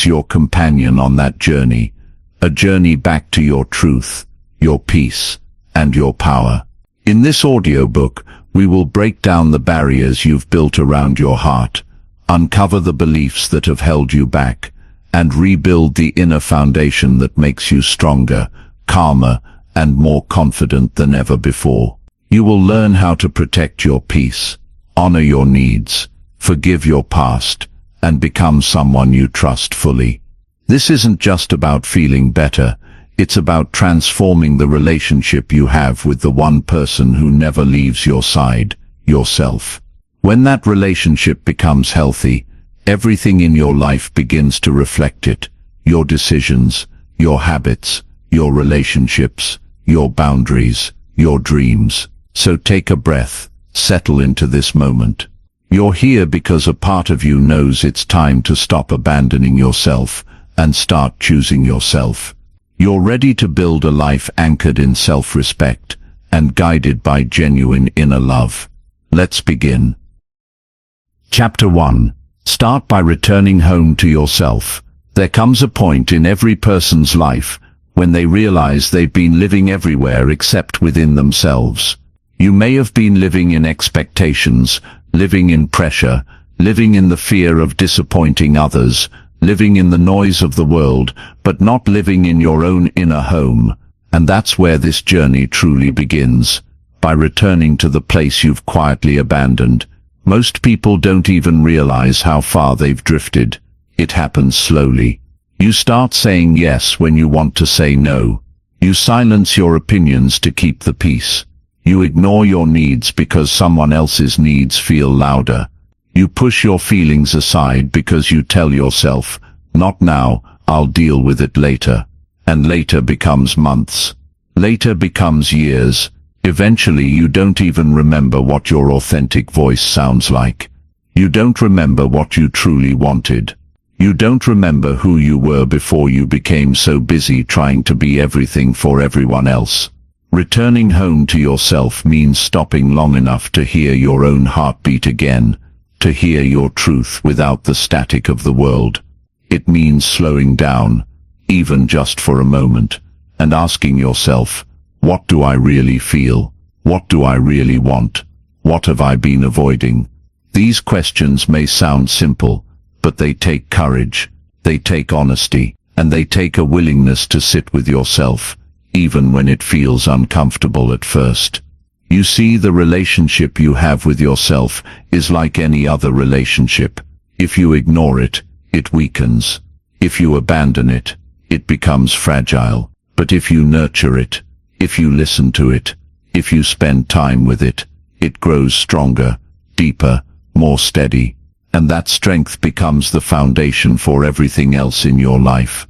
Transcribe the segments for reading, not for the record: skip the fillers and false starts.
Your companion on that journey, a journey back to your truth, your peace, and your power. In this audiobook, we will break down the barriers you've built around your heart, uncover the beliefs that have held you back, and rebuild the inner foundation that makes you stronger, calmer, and more confident than ever before. You will learn how to protect your peace, honor your needs, forgive your past, and become someone you trust fully. This isn't just about feeling better, it's about transforming the relationship you have with the one person who never leaves your side, yourself. When that relationship becomes healthy, everything in your life begins to reflect it. Your decisions, your habits, your relationships, your boundaries, your dreams. So take a breath, settle into this moment. You're here because a part of you knows it's time to stop abandoning yourself and start choosing yourself. You're ready to build a life anchored in self-respect and guided by genuine inner love. Let's begin. Chapter 1. Start by returning home to yourself. There comes a point in every person's life when they realize they've been living everywhere except within themselves. You may have been living in expectations, living in pressure, living in the fear of disappointing others, living in the noise of the world, but not living in your own inner home. And that's where this journey truly begins, by returning to the place you've quietly abandoned. Most people don't even realize how far they've drifted. It happens slowly. You start saying yes when you want to say no. You silence your opinions to keep the peace. You ignore your needs because someone else's needs feel louder. You push your feelings aside because you tell yourself, not now, I'll deal with it later. And later becomes months. Later becomes years. Eventually you don't even remember what your authentic voice sounds like. You don't remember what you truly wanted. You don't remember who you were before you became so busy trying to be everything for everyone else. Returning home to yourself means stopping long enough to hear your own heartbeat again, to hear your truth without the static of the world. It means slowing down, even just for a moment, and asking yourself, what do I really feel? What do I really want? What have I been avoiding? These questions may sound simple, but they take courage, they take honesty, and they take a willingness to sit with yourself, even when it feels uncomfortable at first. You see, the relationship you have with yourself is like any other relationship. If you ignore it, it weakens. If you abandon it, it becomes fragile. But if you nurture it, if you listen to it, if you spend time with it, it grows stronger, deeper, more steady. And that strength becomes the foundation for everything else in your life.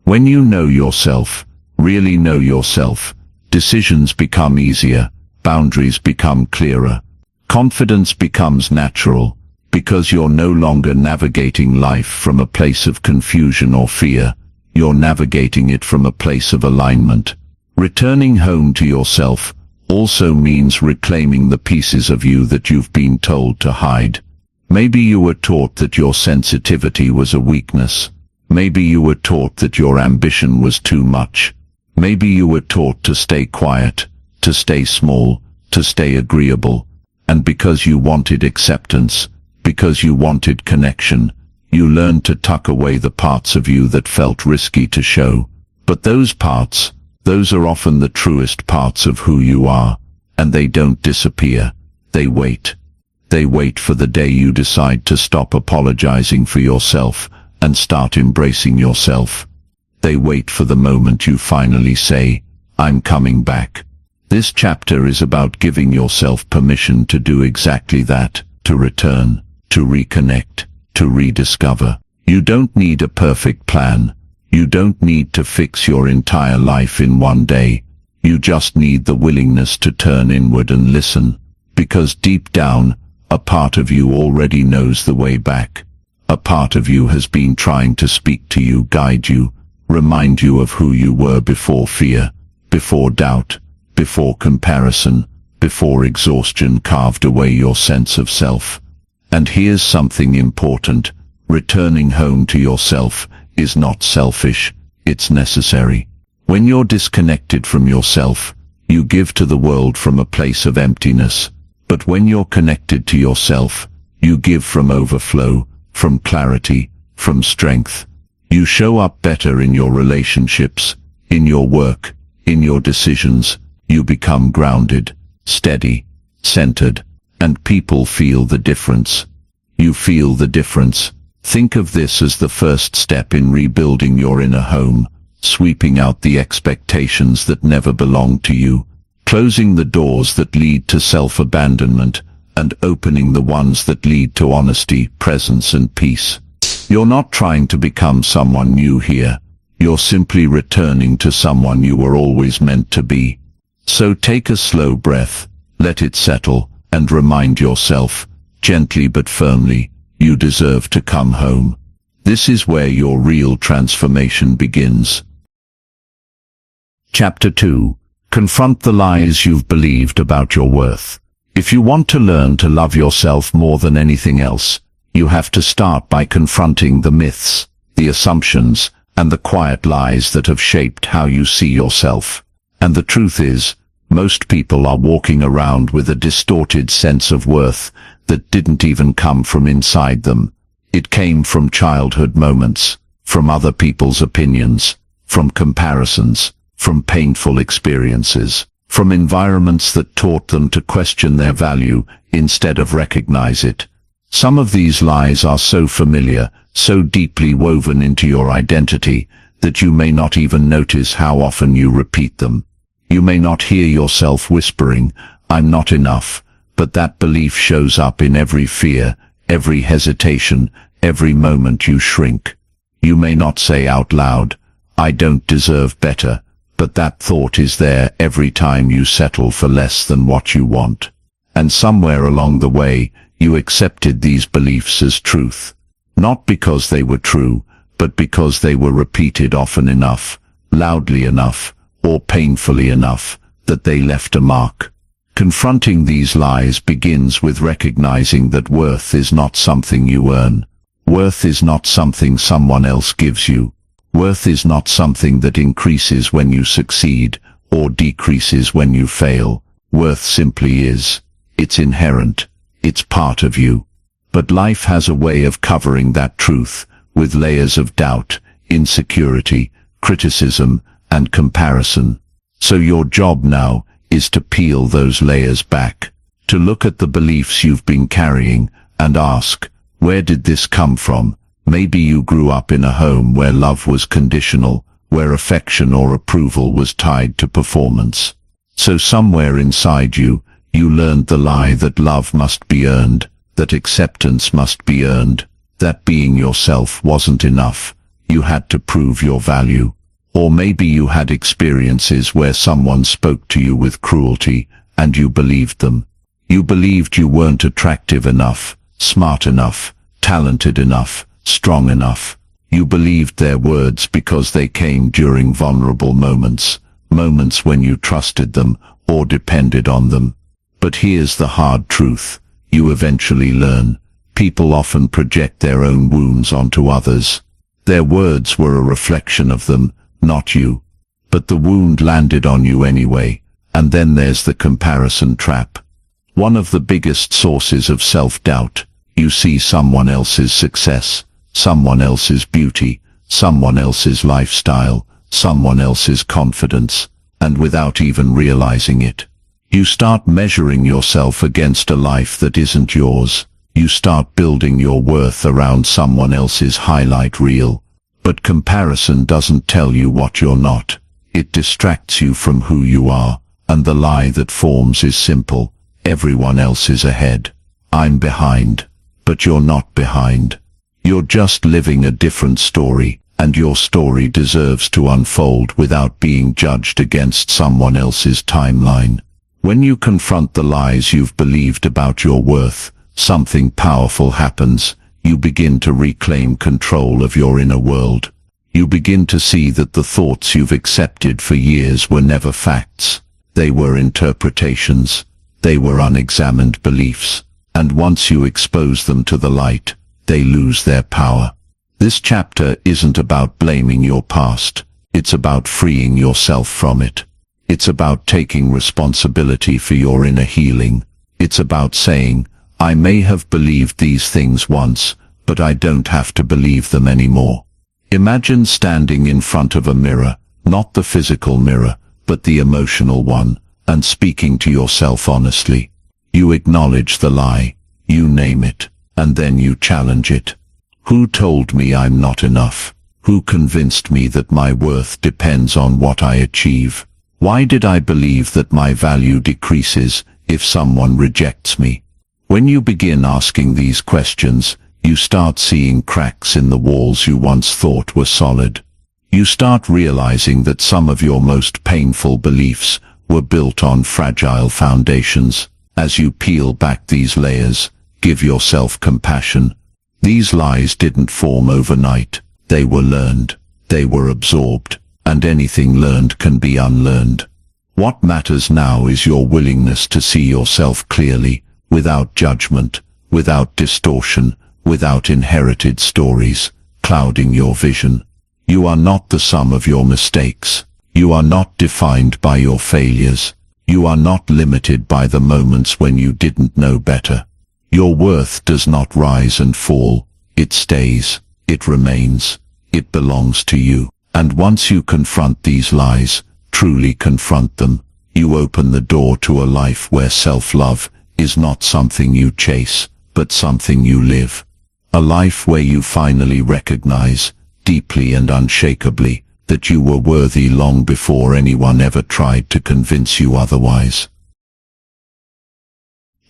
When you know yourself, really know yourself, decisions become easier. Boundaries become clearer. Confidence becomes natural, because you're no longer navigating life from a place of confusion or fear. You're navigating it from a place of alignment. Returning home to yourself also means reclaiming the pieces of you that you've been told to hide. Maybe you were taught that your sensitivity was a weakness. Maybe you were taught that your ambition was too much. Maybe you were taught to stay quiet, to stay small, to stay agreeable. And because you wanted acceptance, because you wanted connection, you learned to tuck away the parts of you that felt risky to show. But those parts, those are often the truest parts of who you are, and they don't disappear. They wait. They wait for the day you decide to stop apologizing for yourself and start embracing yourself. They wait for the moment you finally say, I'm coming back. This chapter is about giving yourself permission to do exactly that, to return, to reconnect, to rediscover. You don't need a perfect plan. You don't need to fix your entire life in one day. You just need the willingness to turn inward and listen. Because deep down, a part of you already knows the way back. A part of you has been trying to speak to you, guide you, remind you of who you were before fear, before doubt, before comparison, before exhaustion carved away your sense of self. And here's something important. Returning home to yourself is not selfish, it's necessary. When you're disconnected from yourself, you give to the world from a place of emptiness. But when you're connected to yourself, you give from overflow, from clarity, from strength. You show up better in your relationships, in your work, in your decisions. You become grounded, steady, centered, and people feel the difference. You feel the difference. Think of this as the first step in rebuilding your inner home, sweeping out the expectations that never belonged to you, closing the doors that lead to self-abandonment, and opening the ones that lead to honesty, presence, and peace. You're not trying to become someone new here. You're simply returning to someone you were always meant to be. So take a slow breath, let it settle, and remind yourself, gently but firmly, you deserve to come home. This is where your real transformation begins. Chapter 2. Confront the lies you've believed about your worth. If you want to learn to love yourself more than anything else, you have to start by confronting the myths, the assumptions, and the quiet lies that have shaped how you see yourself. And the truth is, most people are walking around with a distorted sense of worth that didn't even come from inside them. It came from childhood moments, from other people's opinions, from comparisons, from painful experiences, from environments that taught them to question their value instead of recognize it. Some of these lies are so familiar, so deeply woven into your identity, that you may not even notice how often you repeat them. You may not hear yourself whispering, "I'm not enough," but that belief shows up in every fear, every hesitation, every moment you shrink. You may not say out loud, "I don't deserve better," but that thought is there every time you settle for less than what you want. And somewhere along the way, you accepted these beliefs as truth. Not because they were true, but because they were repeated often enough, loudly enough, or painfully enough, that they left a mark. Confronting these lies begins with recognizing that worth is not something you earn. Worth is not something someone else gives you. Worth is not something that increases when you succeed, or decreases when you fail. Worth simply is. It's inherent. It's part of you. But life has a way of covering that truth, with layers of doubt, insecurity, criticism, and comparison. So your job now is to peel those layers back, to look at the beliefs you've been carrying, and ask, where did this come from? Maybe you grew up in a home where love was conditional, where affection or approval was tied to performance. So somewhere inside you, you learned the lie that love must be earned, that acceptance must be earned, that being yourself wasn't enough. You had to prove your value. Or maybe you had experiences where someone spoke to you with cruelty, and you believed them. You believed you weren't attractive enough, smart enough, talented enough, strong enough. You believed their words because they came during vulnerable moments, moments when you trusted them or depended on them. But here's the hard truth. You eventually learn. People often project their own wounds onto others. Their words were a reflection of them, not you. But the wound landed on you anyway. And then there's the comparison trap. One of the biggest sources of self-doubt. You see someone else's success, someone else's beauty, someone else's lifestyle, someone else's confidence, and without even realizing it, you start measuring yourself against a life that isn't yours. You start building your worth around someone else's highlight reel. But comparison doesn't tell you what you're not. It distracts you from who you are, and the lie that forms is simple. Everyone else is ahead. I'm behind. But you're not behind. You're just living a different story, and your story deserves to unfold without being judged against someone else's timeline. When you confront the lies you've believed about your worth, something powerful happens. You begin to reclaim control of your inner world. You begin to see that the thoughts you've accepted for years were never facts. They were interpretations. They were unexamined beliefs. And once you expose them to the light, they lose their power. This chapter isn't about blaming your past. It's about freeing yourself from it. It's about taking responsibility for your inner healing. It's about saying, I may have believed these things once, but I don't have to believe them anymore. Imagine standing in front of a mirror, not the physical mirror, but the emotional one, and speaking to yourself honestly. You acknowledge the lie, you name it, and then you challenge it. Who told me I'm not enough? Who convinced me that my worth depends on what I achieve? Why did I believe that my value decreases if someone rejects me? When you begin asking these questions, you start seeing cracks in the walls you once thought were solid. You start realizing that some of your most painful beliefs were built on fragile foundations. As you peel back these layers, give yourself compassion. These lies didn't form overnight. They were learned. They were absorbed. And anything learned can be unlearned. What matters now is your willingness to see yourself clearly, without judgment, without distortion, without inherited stories clouding your vision. You are not the sum of your mistakes. You are not defined by your failures. You are not limited by the moments when you didn't know better. Your worth does not rise and fall. It stays. It remains. It belongs to you. And once you confront these lies, truly confront them, you open the door to a life where self-love is not something you chase, but something you live. A life where you finally recognize, deeply and unshakably, that you were worthy long before anyone ever tried to convince you otherwise.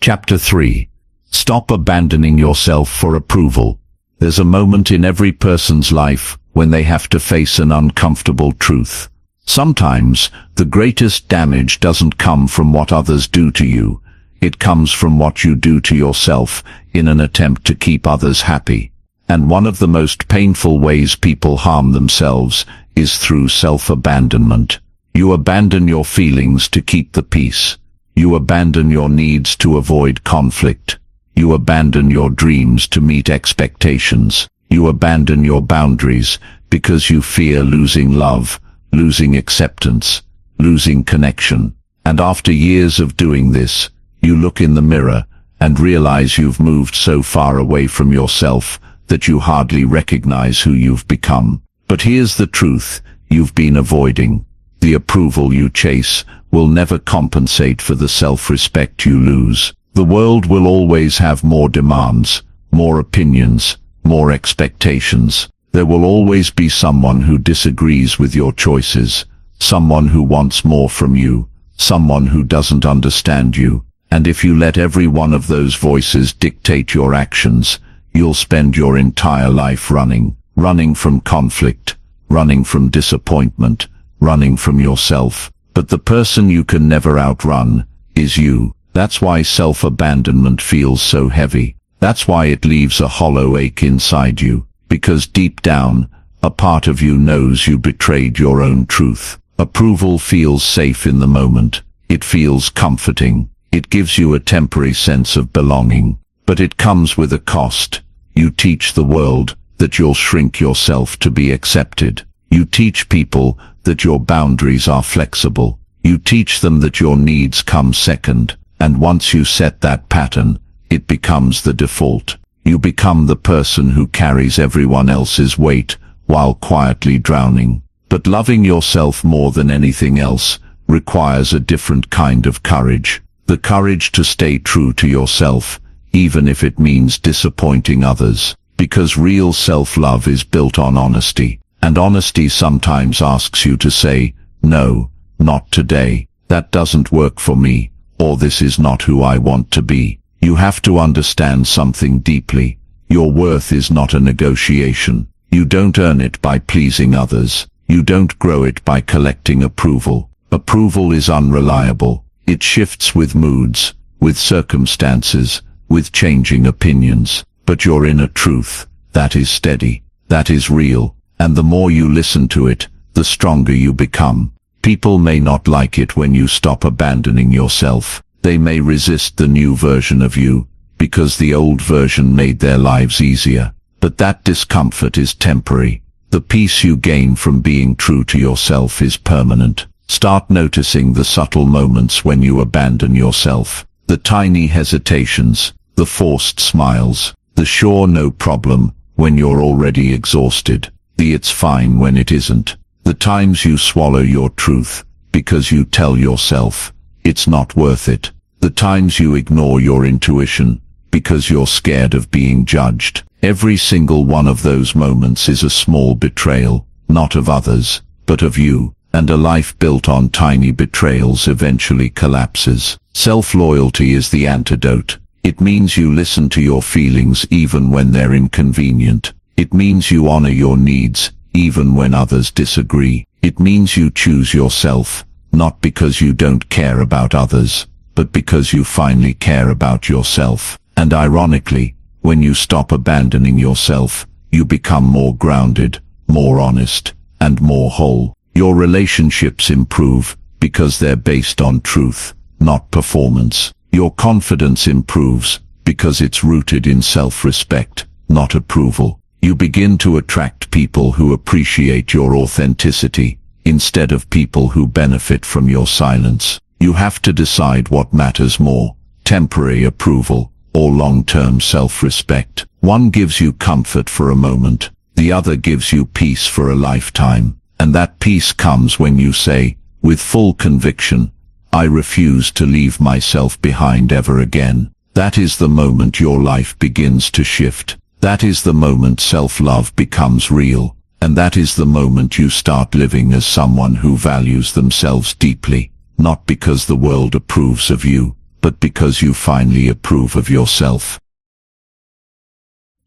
Chapter 3. Stop abandoning yourself for approval. There's a moment in every person's life when they have to face an uncomfortable truth. Sometimes, the greatest damage doesn't come from what others do to you. It comes from what you do to yourself in an attempt to keep others happy. And one of the most painful ways people harm themselves is through self-abandonment. You abandon your feelings to keep the peace. You abandon your needs to avoid conflict. You abandon your dreams to meet expectations. You abandon your boundaries because you fear losing love, losing acceptance, losing connection. And after years of doing this, you look in the mirror and realize you've moved so far away from yourself that you hardly recognize who you've become. But here's the truth you've been avoiding. The approval you chase will never compensate for the self-respect you lose. The world will always have more demands, more opinions, more expectations. There will always be someone who disagrees with your choices, someone who wants more from you, someone who doesn't understand you. And if you let every one of those voices dictate your actions, you'll spend your entire life running from conflict, running from disappointment, running from yourself. But the person you can never outrun is you. That's why self-abandonment feels so heavy. That's why it leaves a hollow ache inside you, because deep down, a part of you knows you betrayed your own truth. Approval feels safe in the moment. It feels comforting. It gives you a temporary sense of belonging. But it comes with a cost. You teach the world that you'll shrink yourself to be accepted. You teach people that your boundaries are flexible. You teach them that your needs come second. And once you set that pattern, it becomes the default. You become the person who carries everyone else's weight while quietly drowning. But loving yourself more than anything else requires a different kind of courage. The courage to stay true to yourself, even if it means disappointing others. Because real self-love is built on honesty. And honesty sometimes asks you to say, no, not today. That doesn't work for me. Or this is not who I want to be. You have to understand something deeply. Your worth is not a negotiation. You don't earn it by pleasing others. You don't grow it by collecting approval. Approval is unreliable. It shifts with moods, with circumstances, with changing opinions. But your inner truth, that is steady, that is real. And the more you listen to it, the stronger you become. People may not like it when you stop abandoning yourself. They may resist the new version of you, because the old version made their lives easier. But that discomfort is temporary. The peace you gain from being true to yourself is permanent. Start noticing the subtle moments when you abandon yourself. The tiny hesitations, the forced smiles, the sure no problem when you're already exhausted, the it's fine when it isn't. The times you swallow your truth because you tell yourself it's not worth it. The times you ignore your intuition because you're scared of being judged. Every single one of those moments is a small betrayal, not of others, but of you. And a life built on tiny betrayals eventually collapses. Self-loyalty is the antidote. It means you listen to your feelings even when they're inconvenient. It means you honor your needs even when others disagree. It means you choose yourself, not because you don't care about others, but because you finally care about yourself. And ironically, when you stop abandoning yourself, you become more grounded, more honest, and more whole. Your relationships improve because they're based on truth, not performance. Your confidence improves because it's rooted in self-respect, not approval. You begin to attract people who appreciate your authenticity instead of people who benefit from your silence. You have to decide what matters more, temporary approval or long-term self-respect. One gives you comfort for a moment, the other gives you peace for a lifetime. And that peace comes when you say, with full conviction, I refuse to leave myself behind ever again. That is the moment your life begins to shift. That is the moment self-love becomes real. And that is the moment you start living as someone who values themselves deeply, not because the world approves of you, but because you finally approve of yourself.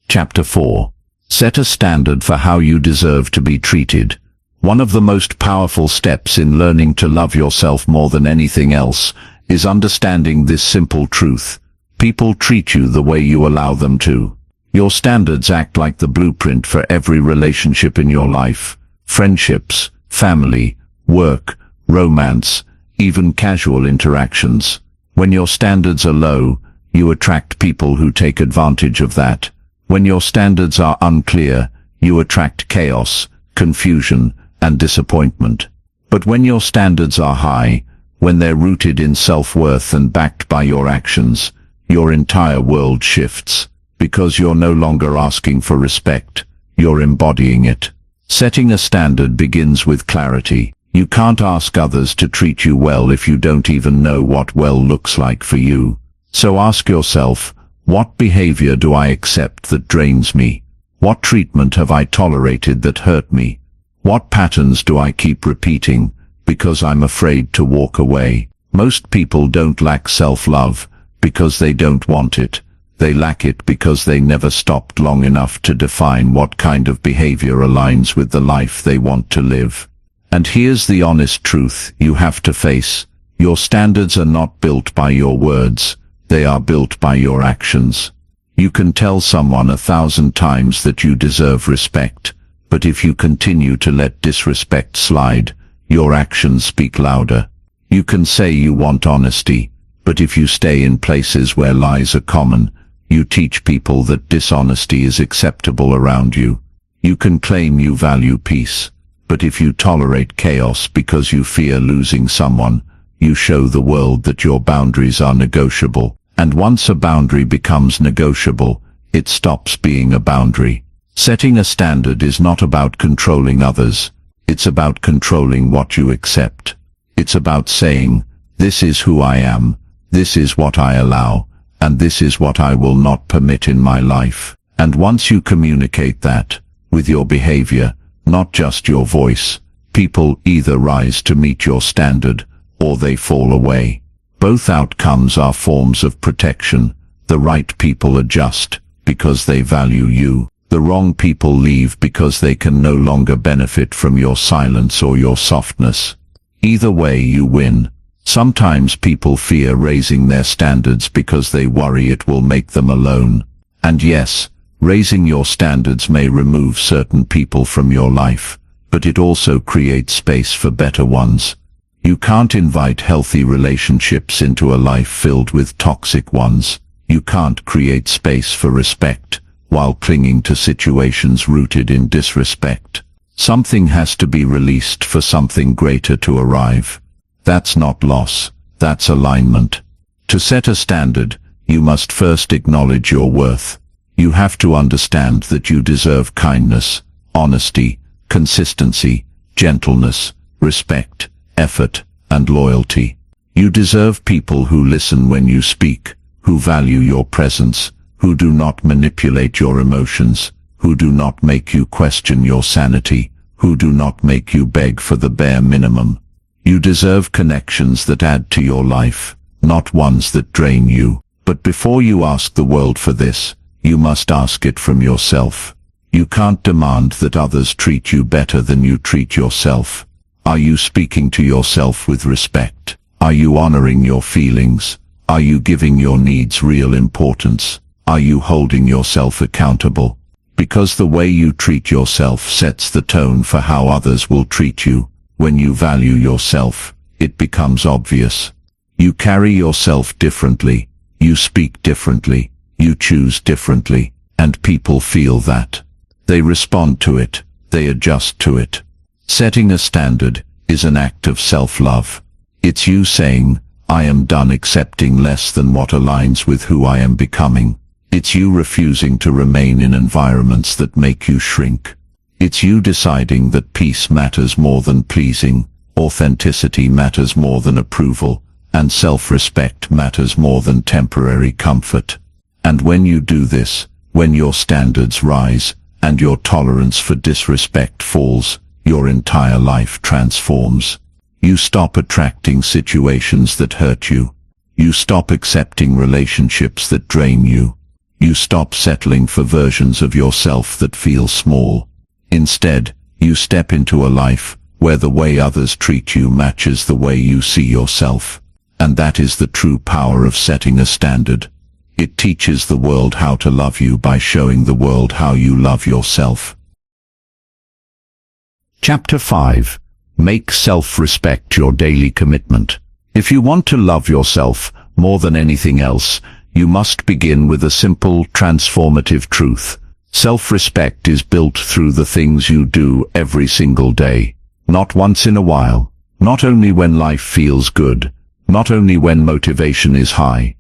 Chapter 4. Set a standard for how you deserve to be treated. One of the most powerful steps in learning to love yourself more than anything else is understanding this simple truth. People treat you the way you allow them to. Your standards act like the blueprint for every relationship in your life. Friendships, family, work, romance, even casual interactions. When your standards are low, you attract people who take advantage of that. When your standards are unclear, you attract chaos, confusion, and disappointment. But when your standards are high, when they're rooted in self-worth and backed by your actions, your entire world shifts. Because you're no longer asking for respect, you're embodying it. Setting a standard begins with clarity. You can't ask others to treat you well if you don't even know what well looks like for you. So ask yourself, what behavior do I accept that drains me? What treatment have I tolerated that hurt me? What patterns do I keep repeating because I'm afraid to walk away? Most people don't lack self-love because they don't want it. They lack it because they never stopped long enough to define what kind of behavior aligns with the life they want to live. And here's the honest truth you have to face. Your standards are not built by your words. They are built by your actions. You can tell someone 1,000 times that you deserve respect. But if you continue to let disrespect slide, your actions speak louder. You can say you want honesty, but if you stay in places where lies are common, you teach people that dishonesty is acceptable around you. You can claim you value peace, but if you tolerate chaos because you fear losing someone, you show the world that your boundaries are negotiable. And once a boundary becomes negotiable, it stops being a boundary. Setting a standard is not about controlling others. It's about controlling what you accept. It's about saying, this is who I am, this is what I allow, and this is what I will not permit in my life. And once you communicate that, with your behavior, not just your voice, people either rise to meet your standard, or they fall away. Both outcomes are forms of protection. The right people adjust because they value you. The wrong people leave because they can no longer benefit from your silence or your softness. Either way you win. Sometimes people fear raising their standards because they worry it will make them alone. And yes, raising your standards may remove certain people from your life, but it also creates space for better ones. You can't invite healthy relationships into a life filled with toxic ones. You can't create space for respect while clinging to situations rooted in disrespect. Something has to be released for something greater to arrive. That's not loss, that's alignment. To set a standard, you must first acknowledge your worth. You have to understand that you deserve kindness, honesty, consistency, gentleness, respect, effort, and loyalty. You deserve people who listen when you speak, who value your presence, who do not manipulate your emotions, who do not make you question your sanity, who do not make you beg for the bare minimum. You deserve connections that add to your life, not ones that drain you. But before you ask the world for this, you must ask it from yourself. You can't demand that others treat you better than you treat yourself. Are you speaking to yourself with respect? Are you honoring your feelings? Are you giving your needs real importance? Are you holding yourself accountable? Because the way you treat yourself sets the tone for how others will treat you. When you value yourself, it becomes obvious. You carry yourself differently, you speak differently, you choose differently, and people feel that. They respond to it, they adjust to it. Setting a standard is an act of self-love. It's you saying, I am done accepting less than what aligns with who I am becoming. It's you refusing to remain in environments that make you shrink. It's you deciding that peace matters more than pleasing, authenticity matters more than approval, and self-respect matters more than temporary comfort. And when you do this, when your standards rise, and your tolerance for disrespect falls, your entire life transforms. You stop attracting situations that hurt you. You stop accepting relationships that drain you. You stop settling for versions of yourself that feel small. Instead, you step into a life where the way others treat you matches the way you see yourself. And that is the true power of setting a standard. It teaches the world how to love you by showing the world how you love yourself. Chapter 5. Make self-respect your daily commitment. If you want to love yourself more than anything else, you must begin with a simple, transformative truth. Self-respect is built through the things you do every single day. Not once in a while. Not only when life feels good. Not only when motivation is high.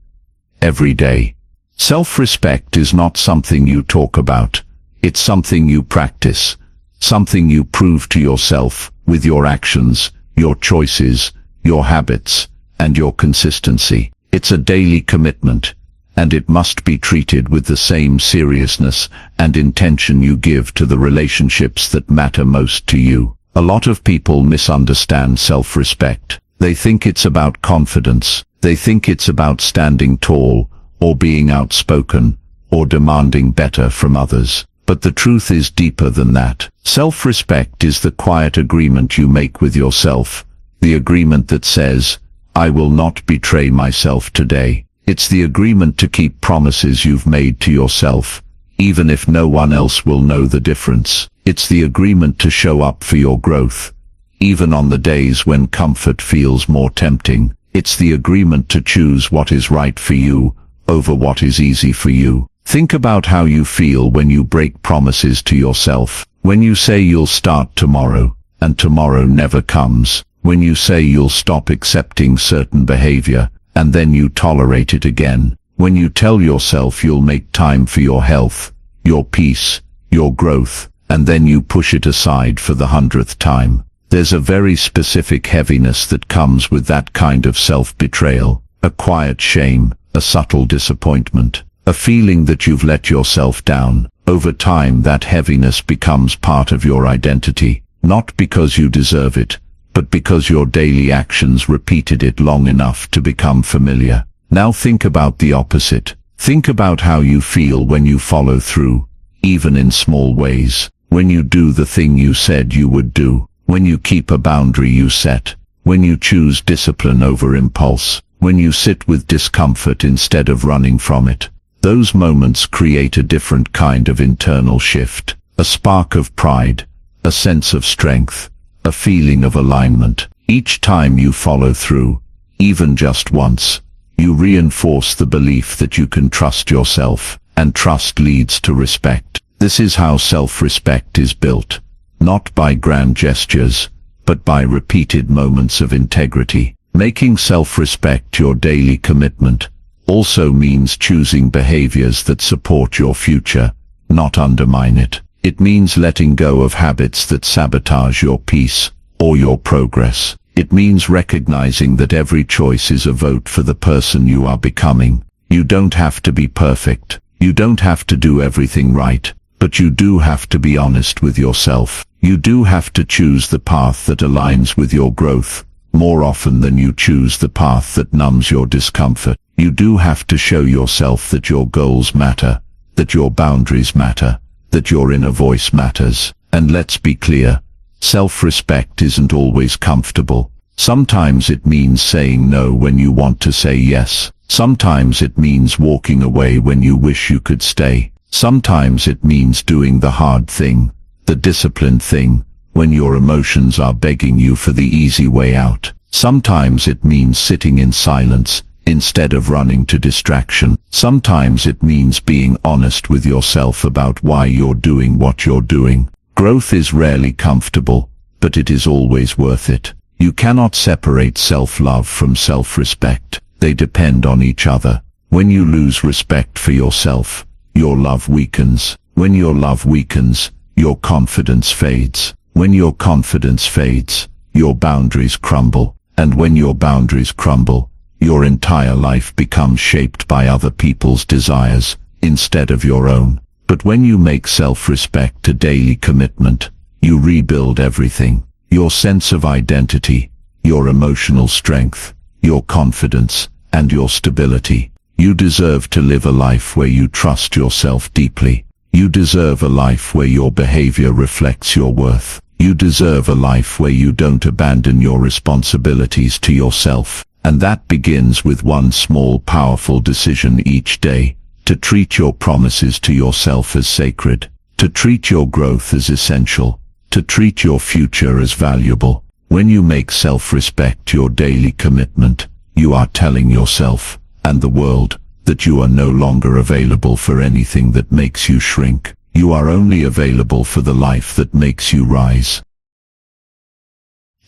Every day. Self-respect is not something you talk about. It's something you practice. Something you prove to yourself with your actions, your choices, your habits, and your consistency. It's a daily commitment, and it must be treated with the same seriousness and intention you give to the relationships that matter most to you. A lot of people misunderstand self-respect. They think it's about confidence. They think it's about standing tall, or being outspoken, or demanding better from others. But the truth is deeper than that. Self-respect is the quiet agreement you make with yourself, the agreement that says, I will not betray myself today. It's the agreement to keep promises you've made to yourself, even if no one else will know the difference. It's the agreement to show up for your growth, even on the days when comfort feels more tempting. It's the agreement to choose what is right for you over what is easy for you. Think about how you feel when you break promises to yourself. When you say you'll start tomorrow, and tomorrow never comes. When you say you'll stop accepting certain behavior, and then you tolerate it again. When you tell yourself you'll make time for your health, your peace, your growth, and then you push it aside for the 100th time. There's a very specific heaviness that comes with that kind of self-betrayal. A quiet shame, a subtle disappointment. A feeling that you've let yourself down. Over time, that heaviness becomes part of your identity, not because you deserve it, but because your daily actions repeated it long enough to become familiar. Now think about the opposite. Think about how you feel when you follow through, even in small ways. When you do the thing you said you would do. When you keep a boundary you set. When you choose discipline over impulse. When you sit with discomfort instead of running from it. Those moments create a different kind of internal shift, a spark of pride, a sense of strength, a feeling of alignment. Each time you follow through, even just once, you reinforce the belief that you can trust yourself, and trust leads to respect. This is how self-respect is built, not by grand gestures, but by repeated moments of integrity. Making self-respect your daily commitment also means choosing behaviors that support your future, not undermine it. It means letting go of habits that sabotage your peace or your progress. It means recognizing that every choice is a vote for the person you are becoming. You don't have to be perfect. You don't have to do everything right. But you do have to be honest with yourself. You do have to choose the path that aligns with your growth, more often than you choose the path that numbs your discomfort. You do have to show yourself that your goals matter, that your boundaries matter, that your inner voice matters. And let's be clear, self-respect isn't always comfortable. Sometimes it means saying no when you want to say yes. Sometimes it means walking away when you wish you could stay. Sometimes it means doing the hard thing, the disciplined thing, when your emotions are begging you for the easy way out. Sometimes it means sitting in silence instead of running to distraction. Sometimes it means being honest with yourself about why you're doing what you're doing. Growth is rarely comfortable, but it is always worth it. You cannot separate self-love from self-respect. They depend on each other. When you lose respect for yourself, your love weakens. When your love weakens, your confidence fades. When your confidence fades, your boundaries crumble. And when your boundaries crumble, your entire life becomes shaped by other people's desires instead of your own. But when you make self-respect a daily commitment, you rebuild everything. Your sense of identity, your emotional strength, your confidence, and your stability. You deserve to live a life where you trust yourself deeply. You deserve a life where your behavior reflects your worth. You deserve a life where you don't abandon your responsibilities to yourself. And that begins with one small, powerful decision each day: to treat your promises to yourself as sacred, to treat your growth as essential, to treat your future as valuable. When you make self-respect your daily commitment, you are telling yourself and the world that you are no longer available for anything that makes you shrink. You are only available for the life that makes you rise.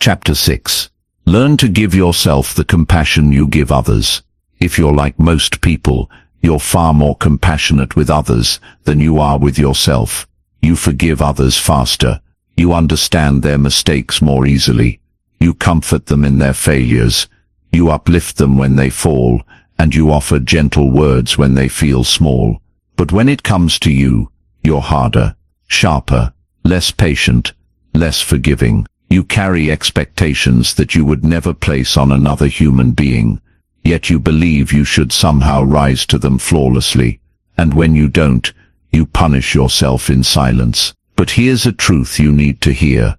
Chapter 6. Learn to give yourself the compassion you give others. If you're like most people, you're far more compassionate with others than you are with yourself. You forgive others faster. You understand their mistakes more easily. You comfort them in their failures. You uplift them when they fall, and you offer gentle words when they feel small. But when it comes to you, you're harder, sharper, less patient, less forgiving. You carry expectations that you would never place on another human being, yet you believe you should somehow rise to them flawlessly. And when you don't, you punish yourself in silence. But here's a truth you need to hear.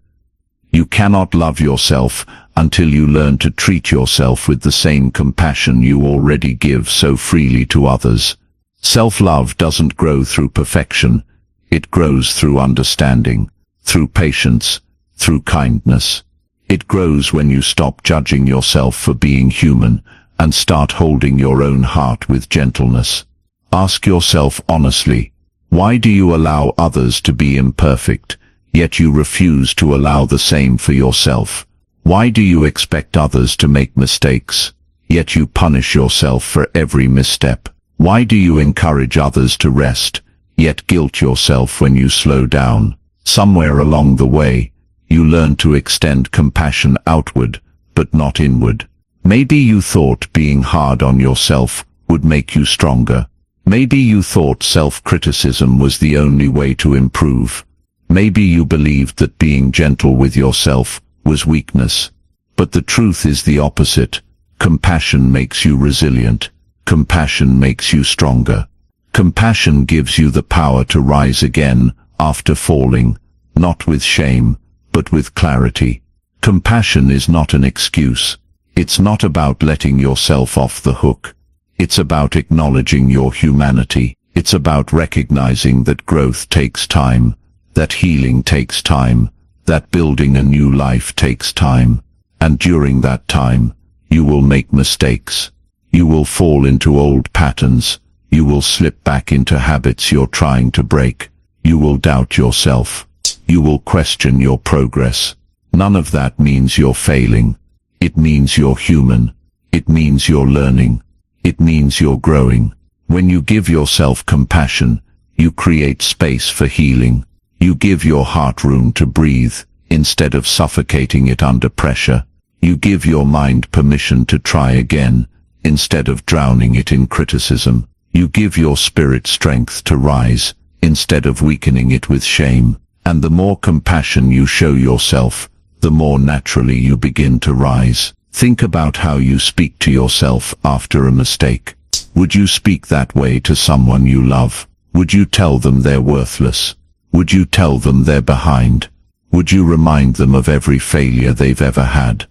You cannot love yourself until you learn to treat yourself with the same compassion you already give so freely to others. Self-love doesn't grow through perfection. It grows through understanding, through patience, through kindness. It grows when you stop judging yourself for being human and start holding your own heart with gentleness. Ask yourself honestly, why do you allow others to be imperfect, yet you refuse to allow the same for yourself? Why do you expect others to make mistakes, yet you punish yourself for every misstep? Why do you encourage others to rest, yet guilt yourself when you slow down? Somewhere along the way, you learn to extend compassion outward, but not inward. Maybe you thought being hard on yourself would make you stronger. Maybe you thought self-criticism was the only way to improve. Maybe you believed that being gentle with yourself was weakness. But the truth is the opposite. Compassion makes you resilient. Compassion makes you stronger. Compassion gives you the power to rise again after falling, not with shame, but with clarity. Compassion is not an excuse. It's not about letting yourself off the hook. It's about acknowledging your humanity. It's about recognizing that growth takes time, that healing takes time, that building a new life takes time. And during that time, you will make mistakes. You will fall into old patterns. You will slip back into habits you're trying to break. You will doubt yourself. You will question your progress. None of that means you're failing. It means you're human. It means you're learning. It means you're growing. When you give yourself compassion, you create space for healing. You give your heart room to breathe, instead of suffocating it under pressure. You give your mind permission to try again, instead of drowning it in criticism. You give your spirit strength to rise, instead of weakening it with shame. And the more compassion you show yourself, the more naturally you begin to rise. Think about how you speak to yourself after a mistake. Would you speak that way to someone you love? Would you tell them they're worthless? Would you tell them they're behind? Would you remind them of every failure they've ever had?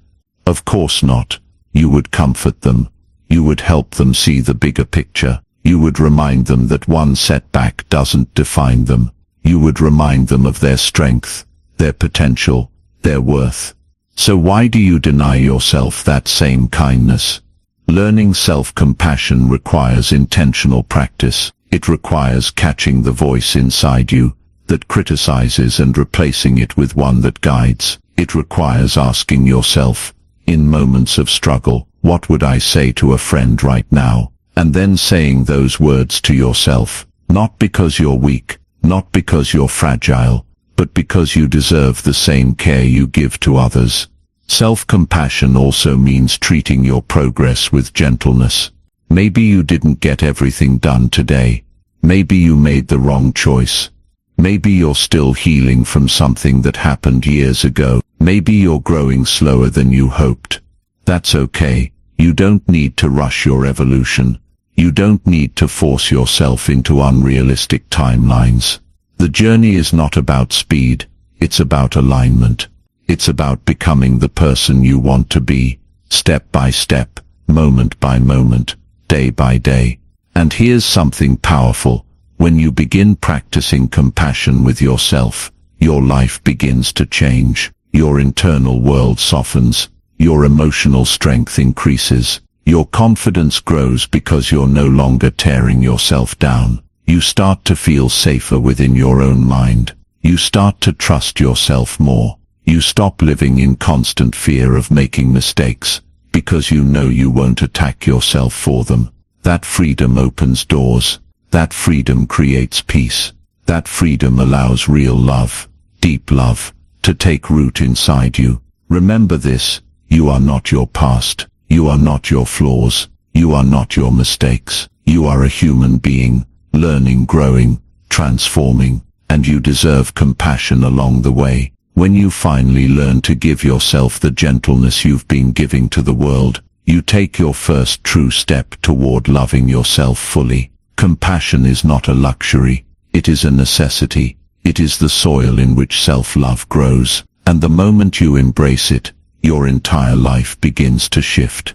Of course not. You would comfort them. You would help them see the bigger picture. You would remind them that one setback doesn't define them. You would remind them of their strength, their potential, their worth. So why do you deny yourself that same kindness? Learning self-compassion requires intentional practice. It requires catching the voice inside you that criticizes and replacing it with one that guides. It requires asking yourself, in moments of struggle, what would I say to a friend right now? And then saying those words to yourself, not because you're weak, not because you're fragile, but because you deserve the same care you give to others. Self-compassion also means treating your progress with gentleness. Maybe you didn't get everything done today. Maybe you made the wrong choice. Maybe you're still healing from something that happened years ago. Maybe you're growing slower than you hoped. That's okay. You don't need to rush your evolution. You don't need to force yourself into unrealistic timelines. The journey is not about speed. It's about alignment. It's about becoming the person you want to be, step by step, moment by moment, day by day. And here's something powerful. When you begin practicing compassion with yourself, your life begins to change. Your internal world softens. Your emotional strength increases. Your confidence grows because you're no longer tearing yourself down. You start to feel safer within your own mind. You start to trust yourself more. You stop living in constant fear of making mistakes, because you know you won't attack yourself for them. That freedom opens doors. That freedom creates peace. That freedom allows real love, deep love, to take root inside you. Remember this, you are not your past. You are not your flaws. You are not your mistakes. You are a human being, learning, growing, transforming, and you deserve compassion along the way. When you finally learn to give yourself the gentleness you've been giving to the world, you take your first true step toward loving yourself fully. Compassion is not a luxury. It is a necessity. It is the soil in which self-love grows, and the moment you embrace it, your entire life begins to shift.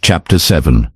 Chapter 7.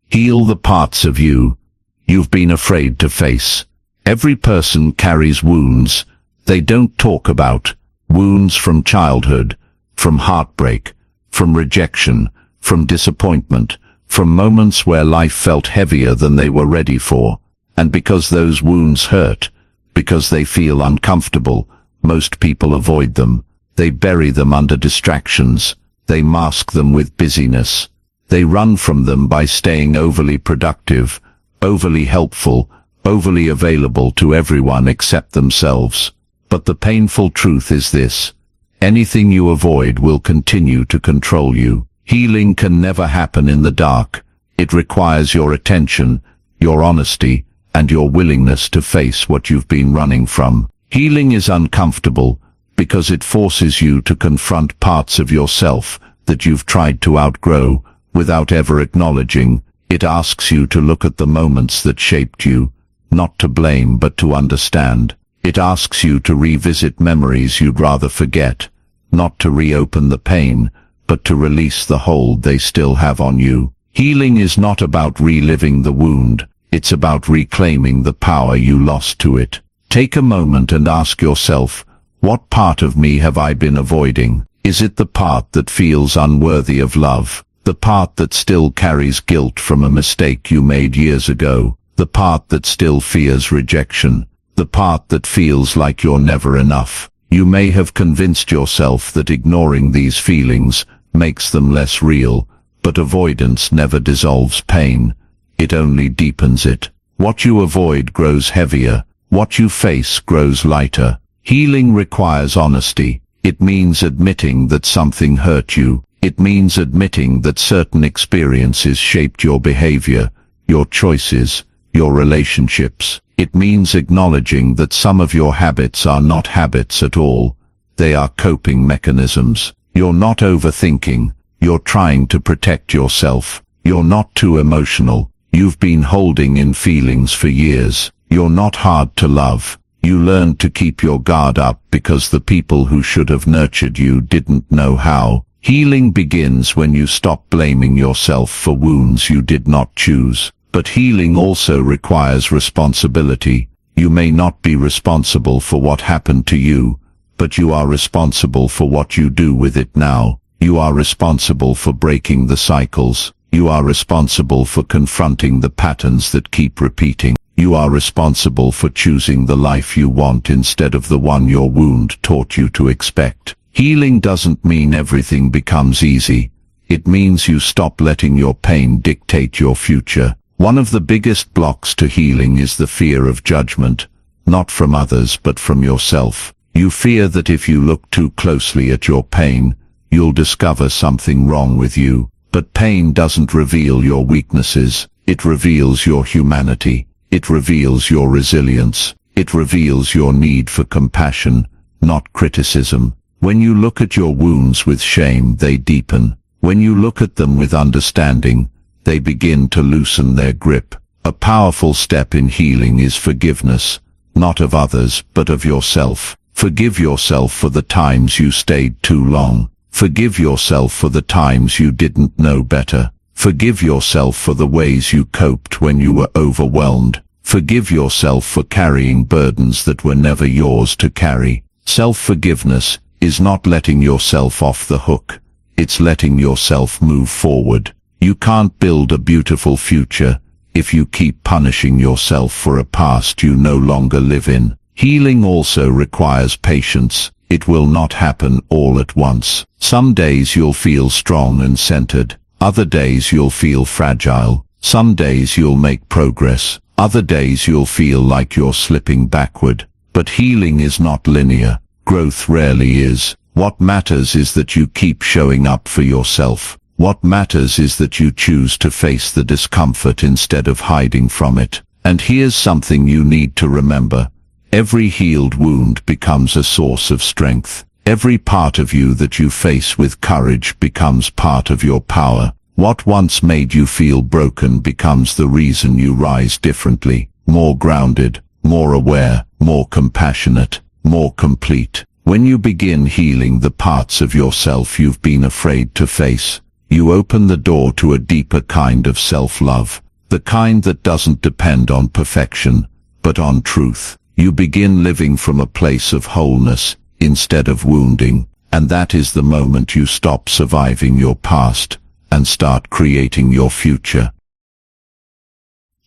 Heal the parts of you you've been afraid to face. Every person carries wounds they don't talk about. Wounds from childhood, from heartbreak, from rejection, from disappointment, from moments where life felt heavier than they were ready for. And because those wounds hurt, because they feel uncomfortable, most people avoid them. They bury them under distractions. They mask them with busyness. They run from them by staying overly productive, overly helpful, overly available to everyone except themselves. But the painful truth is this: anything you avoid will continue to control you. Healing can never happen in the dark. It requires your attention, your honesty, and your willingness to face what you've been running from. Healing is uncomfortable because it forces you to confront parts of yourself that you've tried to outgrow without ever acknowledging. It asks you to look at the moments that shaped you, not to blame but to understand. It asks you to revisit memories you'd rather forget, not to reopen the pain, but to release the hold they still have on you. Healing is not about reliving the wound. It's about reclaiming the power you lost to it. Take a moment and ask yourself, what part of me have I been avoiding? Is it the part that feels unworthy of love? The part that still carries guilt from a mistake you made years ago. The part that still fears rejection. The part that feels like you're never enough. You may have convinced yourself that ignoring these feelings makes them less real, but avoidance never dissolves pain. It only deepens it. What you avoid grows heavier. What you face grows lighter. Healing requires honesty. It means admitting that something hurt you. It means admitting that certain experiences shaped your behavior, your choices, your relationships. It means acknowledging that some of your habits are not habits at all. They are coping mechanisms. You're not overthinking. You're trying to protect yourself. You're not too emotional. You've been holding in feelings for years. You're not hard to love. You learned to keep your guard up because the people who should have nurtured you didn't know how. Healing begins when you stop blaming yourself for wounds you did not choose. But healing also requires responsibility. You may not be responsible for what happened to you, but you are responsible for what you do with it now. You are responsible for breaking the cycles. You are responsible for confronting the patterns that keep repeating. You are responsible for choosing the life you want instead of the one your wound taught you to expect. Healing doesn't mean everything becomes easy. It means you stop letting your pain dictate your future. One of the biggest blocks to healing is the fear of judgment, not from others but from yourself. You fear that if you look too closely at your pain, you'll discover something wrong with you. But pain doesn't reveal your weaknesses. It reveals your humanity. It reveals your resilience. It reveals your need for compassion, not criticism. When you look at your wounds with shame, they deepen. When you look at them with understanding, they begin to loosen their grip. A powerful step in healing is forgiveness, not of others, but of yourself. Forgive yourself for the times you stayed too long. Forgive yourself for the times you didn't know better. Forgive yourself for the ways you coped when you were overwhelmed. Forgive yourself for carrying burdens that were never yours to carry. Self-forgiveness is not letting yourself off the hook. It's letting yourself move forward. You can't build a beautiful future if you keep punishing yourself for a past you no longer live in. Healing also requires patience. It will not happen all at once. Some days you'll feel strong and centered. Other days you'll feel fragile. Some days you'll make progress. Other days you'll feel like you're slipping backward. But healing is not linear. Growth rarely is. What matters is that you keep showing up for yourself. What matters is that you choose to face the discomfort instead of hiding from it. And here's something you need to remember. Every healed wound becomes a source of strength. Every part of you that you face with courage becomes part of your power. What once made you feel broken becomes the reason you rise differently, more grounded, more aware, more compassionate, more complete. When you begin healing the parts of yourself you've been afraid to face, you open the door to a deeper kind of self-love, the kind that doesn't depend on perfection, but on truth. You begin living from a place of wholeness instead of wounding, and that is the moment you stop surviving your past and start creating your future.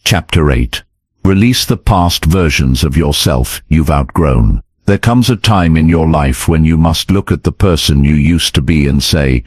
Chapter 8. Release the past versions of yourself you've outgrown. There comes a time in your life when you must look at the person you used to be and say,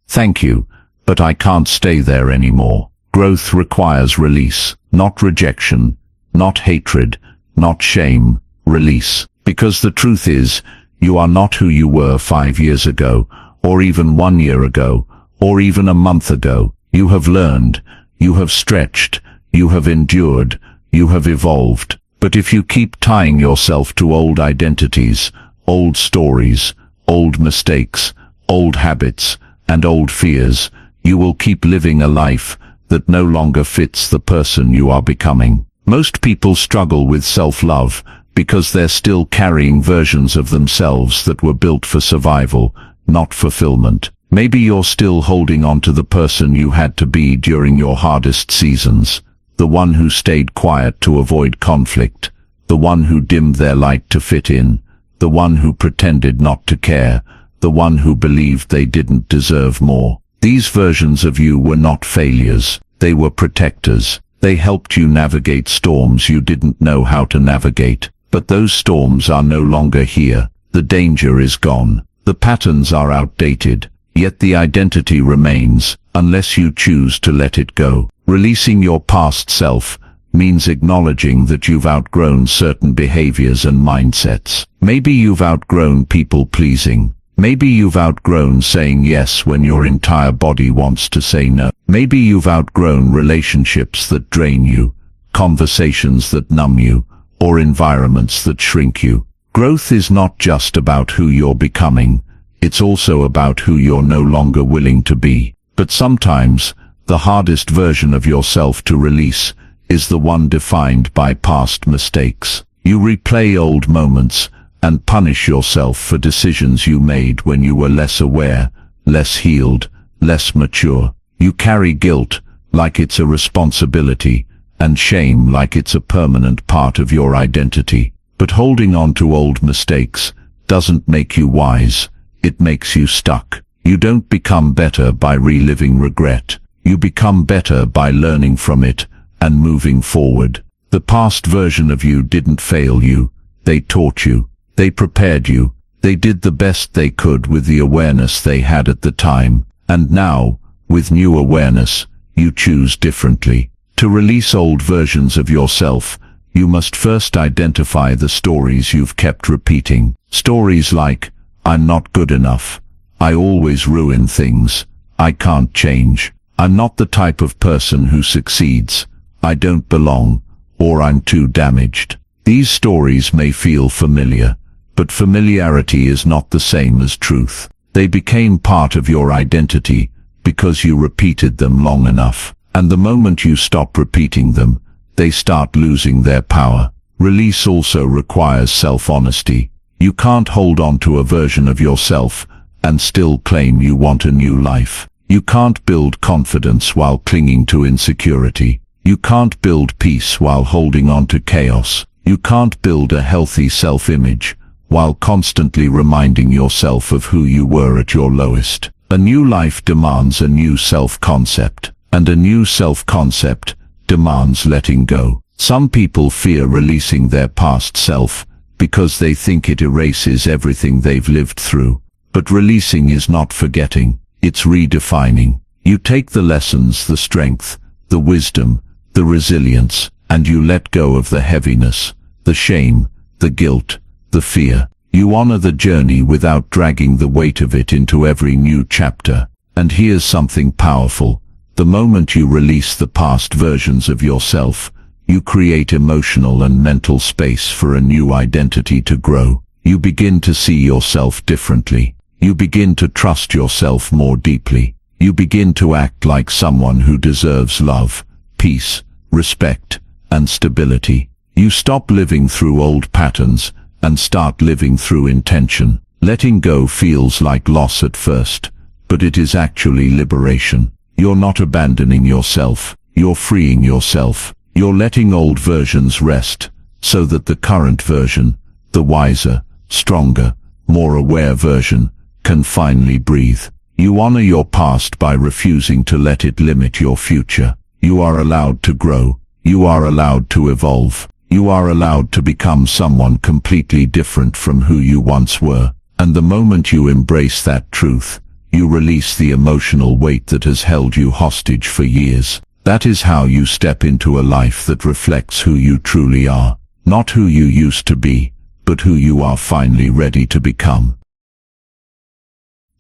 "Thank you, but I can't stay there anymore." Growth requires release, not rejection, not hatred, not shame, release. Because the truth is, you are not who you were 5 years ago, or even 1 year ago, or even a month ago. You have learned, you have stretched, you have endured, you have evolved. But if you keep tying yourself to old identities, old stories, old mistakes, old habits, and old fears, you will keep living a life that no longer fits the person you are becoming. Most people struggle with self-love because they're still carrying versions of themselves that were built for survival, not fulfillment. Maybe you're still holding on to the person you had to be during your hardest seasons, the one who stayed quiet to avoid conflict, the one who dimmed their light to fit in, the one who pretended not to care, the one who believed they didn't deserve more. These versions of you were not failures. They were protectors. They helped you navigate storms you didn't know how to navigate. But those storms are no longer here. The danger is gone. The patterns are outdated. Yet the identity remains, unless you choose to let it go. Releasing your past self means acknowledging that you've outgrown certain behaviors and mindsets. Maybe you've outgrown people-pleasing. Maybe you've outgrown saying yes when your entire body wants to say no. Maybe you've outgrown relationships that drain you, conversations that numb you, or environments that shrink you. Growth is not just about who you're becoming, it's also about who you're no longer willing to be. But sometimes, the hardest version of yourself to release is the one defined by past mistakes. You replay old moments and punish yourself for decisions you made when you were less aware, less healed, less mature. You carry guilt like it's a responsibility, and shame like it's a permanent part of your identity. But holding on to old mistakes doesn't make you wise, it makes you stuck. You don't become better by reliving regret. You become better by learning from it and moving forward. The past version of you didn't fail you. They taught you. They prepared you. They did the best they could with the awareness they had at the time. And now, with new awareness, you choose differently. To release old versions of yourself, you must first identify the stories you've kept repeating. Stories like, I'm not good enough. I always ruin things. I can't change. I'm not the type of person who succeeds. I don't belong. Or I'm too damaged. These stories may feel familiar, but familiarity is not the same as truth. They became part of your identity because you repeated them long enough. And the moment you stop repeating them, they start losing their power. Release also requires self-honesty. You can't hold on to a version of yourself and still claim you want a new life. You can't build confidence while clinging to insecurity. You can't build peace while holding on to chaos. You can't build a healthy self-image while constantly reminding yourself of who you were at your lowest. A new life demands a new self-concept, and a new self-concept demands letting go. Some people fear releasing their past self because they think it erases everything they've lived through. But releasing is not forgetting, it's redefining. You take the lessons, the strength, the wisdom, the resilience, and you let go of the heaviness, the shame, the guilt, the fear. You honor the journey without dragging the weight of it into every new chapter. And here's something powerful. The moment you release the past versions of yourself, you create emotional and mental space for a new identity to grow. You begin to see yourself differently. You begin to trust yourself more deeply. You begin to act like someone who deserves love, peace, respect, and stability. You stop living through old patterns and start living through intention. Letting go feels like loss at first, but it is actually liberation. You're not abandoning yourself, you're freeing yourself. You're letting old versions rest, so that the current version, the wiser, stronger, more aware version, can finally breathe. You honor your past by refusing to let it limit your future. You are allowed to grow. You are allowed to evolve. You are allowed to become someone completely different from who you once were. And the moment you embrace that truth, you release the emotional weight that has held you hostage for years. That is how you step into a life that reflects who you truly are. Not who you used to be, but who you are finally ready to become.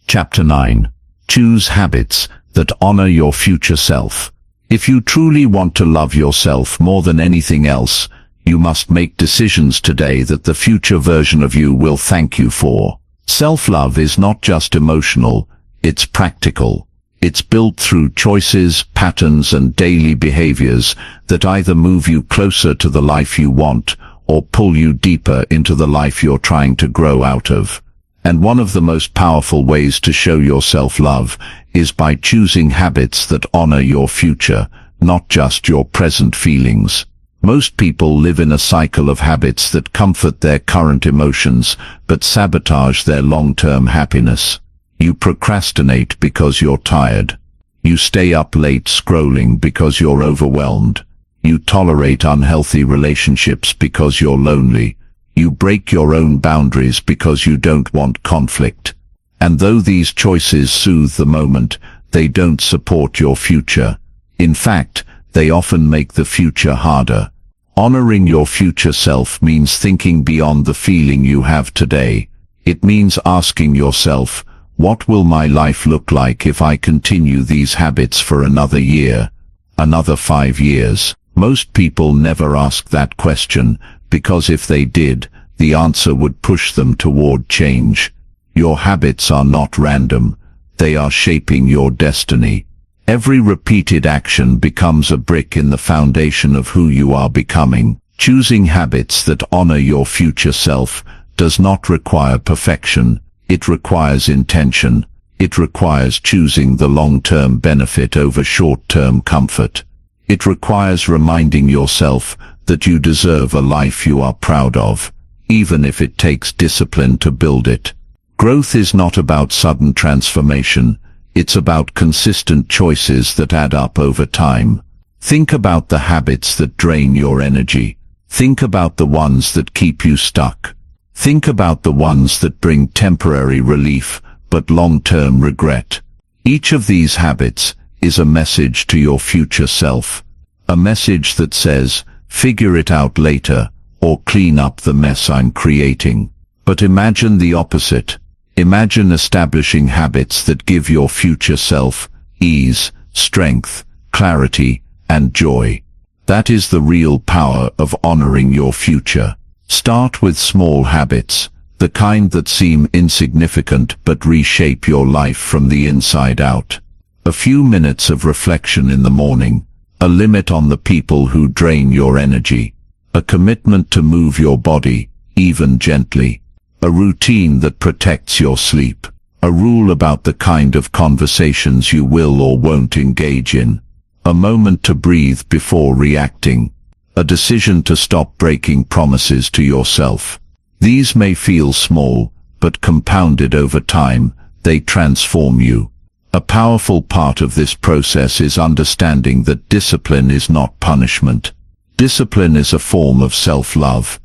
Chapter 9. Choose habits that honor your future self. If you truly want to love yourself more than anything else, you must make decisions today that the future version of you will thank you for. Self-love is not just emotional, it's practical. It's built through choices, patterns, and daily behaviors that either move you closer to the life you want or pull you deeper into the life you're trying to grow out of. And one of the most powerful ways to show your self-love is by choosing habits that honor your future, not just your present feelings. Most people live in a cycle of habits that comfort their current emotions but sabotage their long-term happiness. You procrastinate because you're tired. You stay up late scrolling because you're overwhelmed. You tolerate unhealthy relationships because you're lonely. You break your own boundaries because you don't want conflict. And though these choices soothe the moment, they don't support your future. In fact, they often make the future harder. Honoring your future self means thinking beyond the feeling you have today. It means asking yourself, what will my life look like if I continue these habits for another year, another 5 years? Most people never ask that question, because if they did, the answer would push them toward change. Your habits are not random. They are shaping your destiny. Every repeated action becomes a brick in the foundation of who you are becoming. Choosing habits that honor your future self does not require perfection. It requires intention. It requires choosing the long-term benefit over short-term comfort. It requires reminding yourself that you deserve a life you are proud of, even if it takes discipline to build it. Growth is not about sudden transformation. It's about consistent choices that add up over time. Think about the habits that drain your energy. Think about the ones that keep you stuck. Think about the ones that bring temporary relief, but long-term regret. Each of these habits is a message to your future self. A message that says, figure it out later, or clean up the mess I'm creating. But imagine the opposite. Imagine establishing habits that give your future self ease, strength, clarity, and joy. That is the real power of honoring your future. Start with small habits, the kind that seem insignificant but reshape your life from the inside out. A few minutes of reflection in the morning, a limit on the people who drain your energy, a commitment to move your body, even gently, a routine that protects your sleep, a rule about the kind of conversations you will or won't engage in, a moment to breathe before reacting, a decision to stop breaking promises to yourself. These may feel small, but compounded over time, they transform you. A powerful part of this process is understanding that discipline is not punishment. Discipline is a form of self-love.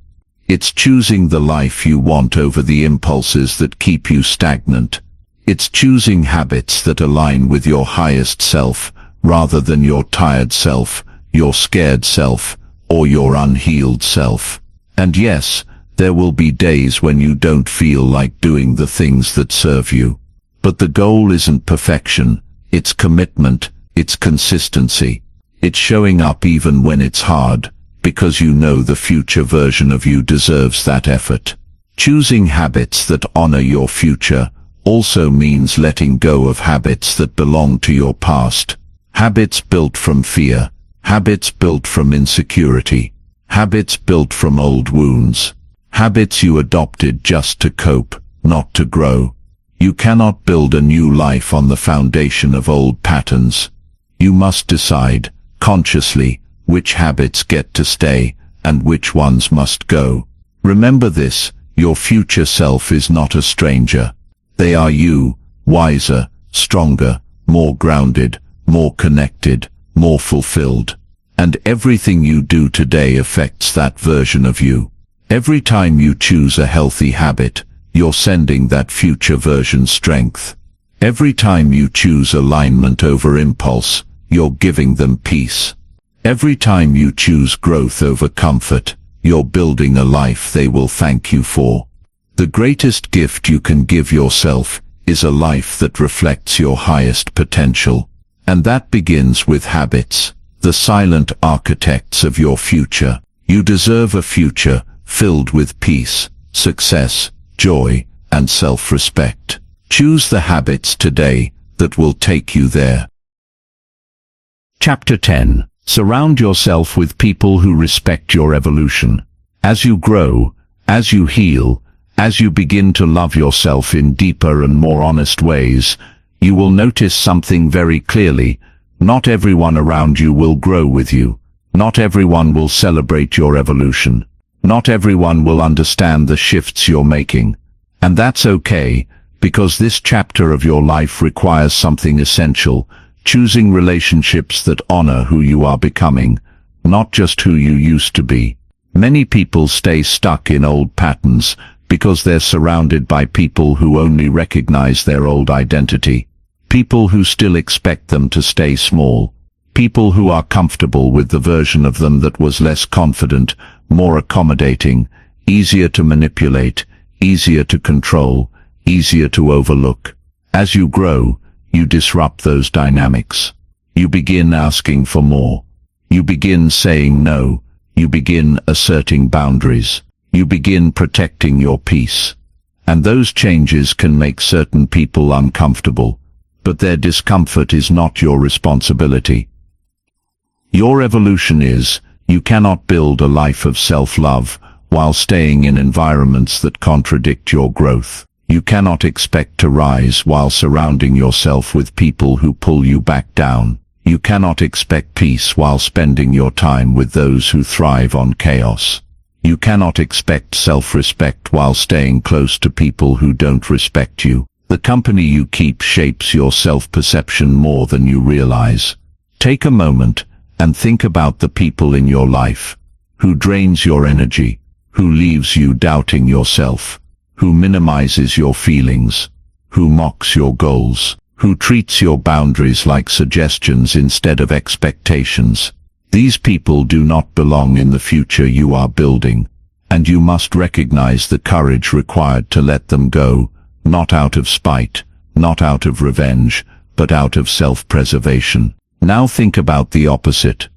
It's choosing the life you want over the impulses that keep you stagnant. It's choosing habits that align with your highest self, rather than your tired self, your scared self, or your unhealed self. And yes, there will be days when you don't feel like doing the things that serve you. But the goal isn't perfection, it's commitment, it's consistency. It's showing up even when it's hard, because you know the future version of you deserves that effort. Choosing habits that honor your future also means letting go of habits that belong to your past. Habits built from fear, habits built from insecurity, habits built from old wounds, habits you adopted just to cope, not to grow. You cannot build a new life on the foundation of old patterns. You must decide, consciously, which habits get to stay, and which ones must go. Remember this, your future self is not a stranger. They are you, wiser, stronger, more grounded, more connected, more fulfilled. And everything you do today affects that version of you. Every time you choose a healthy habit, you're sending that future version strength. Every time you choose alignment over impulse, you're giving them peace. Every time you choose growth over comfort, you're building a life they will thank you for. The greatest gift you can give yourself is a life that reflects your highest potential. And that begins with habits, the silent architects of your future. You deserve a future filled with peace, success, joy, and self-respect. Choose the habits today that will take you there. Chapter 10. Surround yourself with people who respect your evolution. As you grow, as you heal, as you begin to love yourself in deeper and more honest ways, you will notice something very clearly. Not everyone around you will grow with you. Not everyone will celebrate your evolution. Not everyone will understand the shifts you're making. And that's okay, because this chapter of your life requires something essential, choosing relationships that honor who you are becoming, not just who you used to be. Many people stay stuck in old patterns because they're surrounded by people who only recognize their old identity, people who still expect them to stay small, people who are comfortable with the version of them that was less confident, more accommodating, easier to manipulate, easier to control, easier to overlook. As you grow, you disrupt those dynamics. You begin asking for more. You begin saying no. You begin asserting boundaries. You begin protecting your peace. And those changes can make certain people uncomfortable, but their discomfort is not your responsibility. Your evolution is, you cannot build a life of self-love while staying in environments that contradict your growth. You cannot expect to rise while surrounding yourself with people who pull you back down. You cannot expect peace while spending your time with those who thrive on chaos. You cannot expect self-respect while staying close to people who don't respect you. The company you keep shapes your self-perception more than you realize. Take a moment and think about the people in your life. Who drains your energy? Who leaves you doubting yourself? Who minimizes your feelings? Who mocks your goals? Who treats your boundaries like suggestions instead of expectations? These people do not belong in the future you are building, and you must recognize the courage required to let them go, not out of spite, not out of revenge, but out of self-preservation. Now think about the opposite.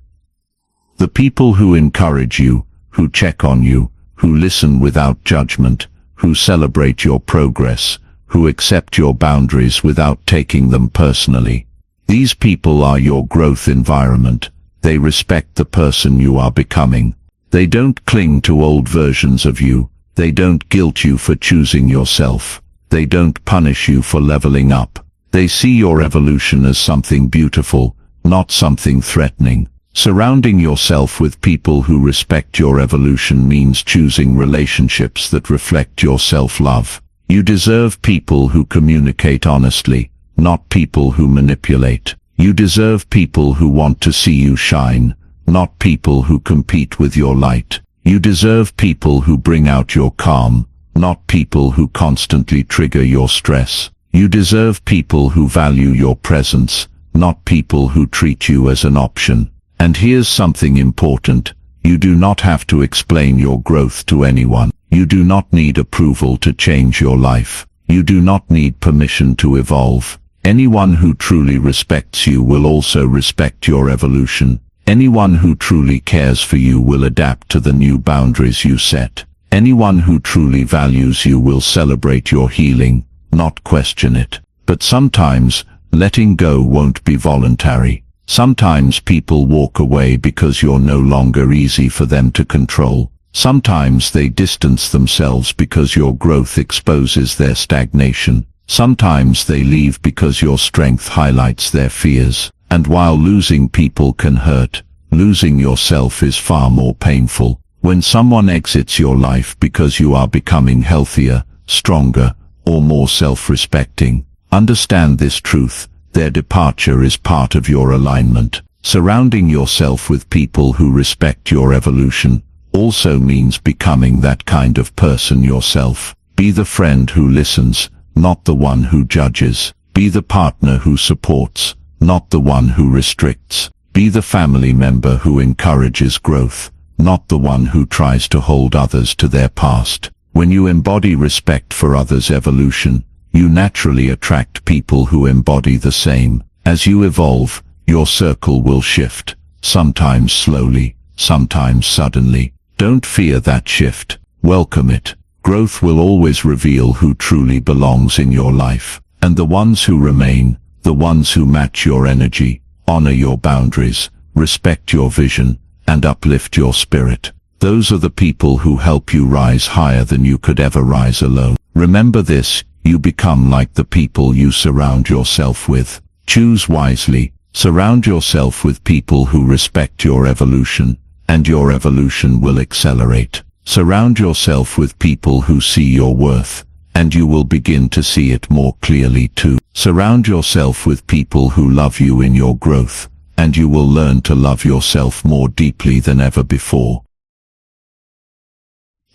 The people who encourage you, who check on you, who listen without judgment, who celebrate your progress, who accept your boundaries without taking them personally. These people are your growth environment. They respect the person you are becoming. They don't cling to old versions of you. They don't guilt you for choosing yourself. They don't punish you for leveling up. They see your evolution as something beautiful, not something threatening. Surrounding yourself with people who respect your evolution means choosing relationships that reflect your self-love. You deserve people who communicate honestly, not people who manipulate. You deserve people who want to see you shine, not people who compete with your light. You deserve people who bring out your calm, not people who constantly trigger your stress. You deserve people who value your presence, not people who treat you as an option. And here's something important. You do not have to explain your growth to anyone. You do not need approval to change your life. You do not need permission to evolve. Anyone who truly respects you will also respect your evolution. Anyone who truly cares for you will adapt to the new boundaries you set. Anyone who truly values you will celebrate your healing, not question it. But sometimes, letting go won't be voluntary. Sometimes people walk away because you're no longer easy for them to control. Sometimes they distance themselves because your growth exposes their stagnation. Sometimes they leave because your strength highlights their fears. And while losing people can hurt, losing yourself is far more painful. When someone exits your life because you are becoming healthier, stronger, or more self-respecting, understand this truth. Their departure is part of your alignment. Surrounding yourself with people who respect your evolution also means becoming that kind of person yourself. Be the friend who listens, not the one who judges. Be the partner who supports, not the one who restricts. Be the family member who encourages growth, not the one who tries to hold others to their past. When you embody respect for others' evolution, you naturally attract people who embody the same. As you evolve, your circle will shift, sometimes slowly, sometimes suddenly. Don't fear that shift. Welcome it. Growth will always reveal who truly belongs in your life. And the ones who remain, the ones who match your energy, honor your boundaries, respect your vision, and uplift your spirit. Those are the people who help you rise higher than you could ever rise alone. Remember this. You become like the people you surround yourself with. Choose wisely. Surround yourself with people who respect your evolution, and your evolution will accelerate. Surround yourself with people who see your worth, and you will begin to see it more clearly too. Surround yourself with people who love you in your growth, and you will learn to love yourself more deeply than ever before.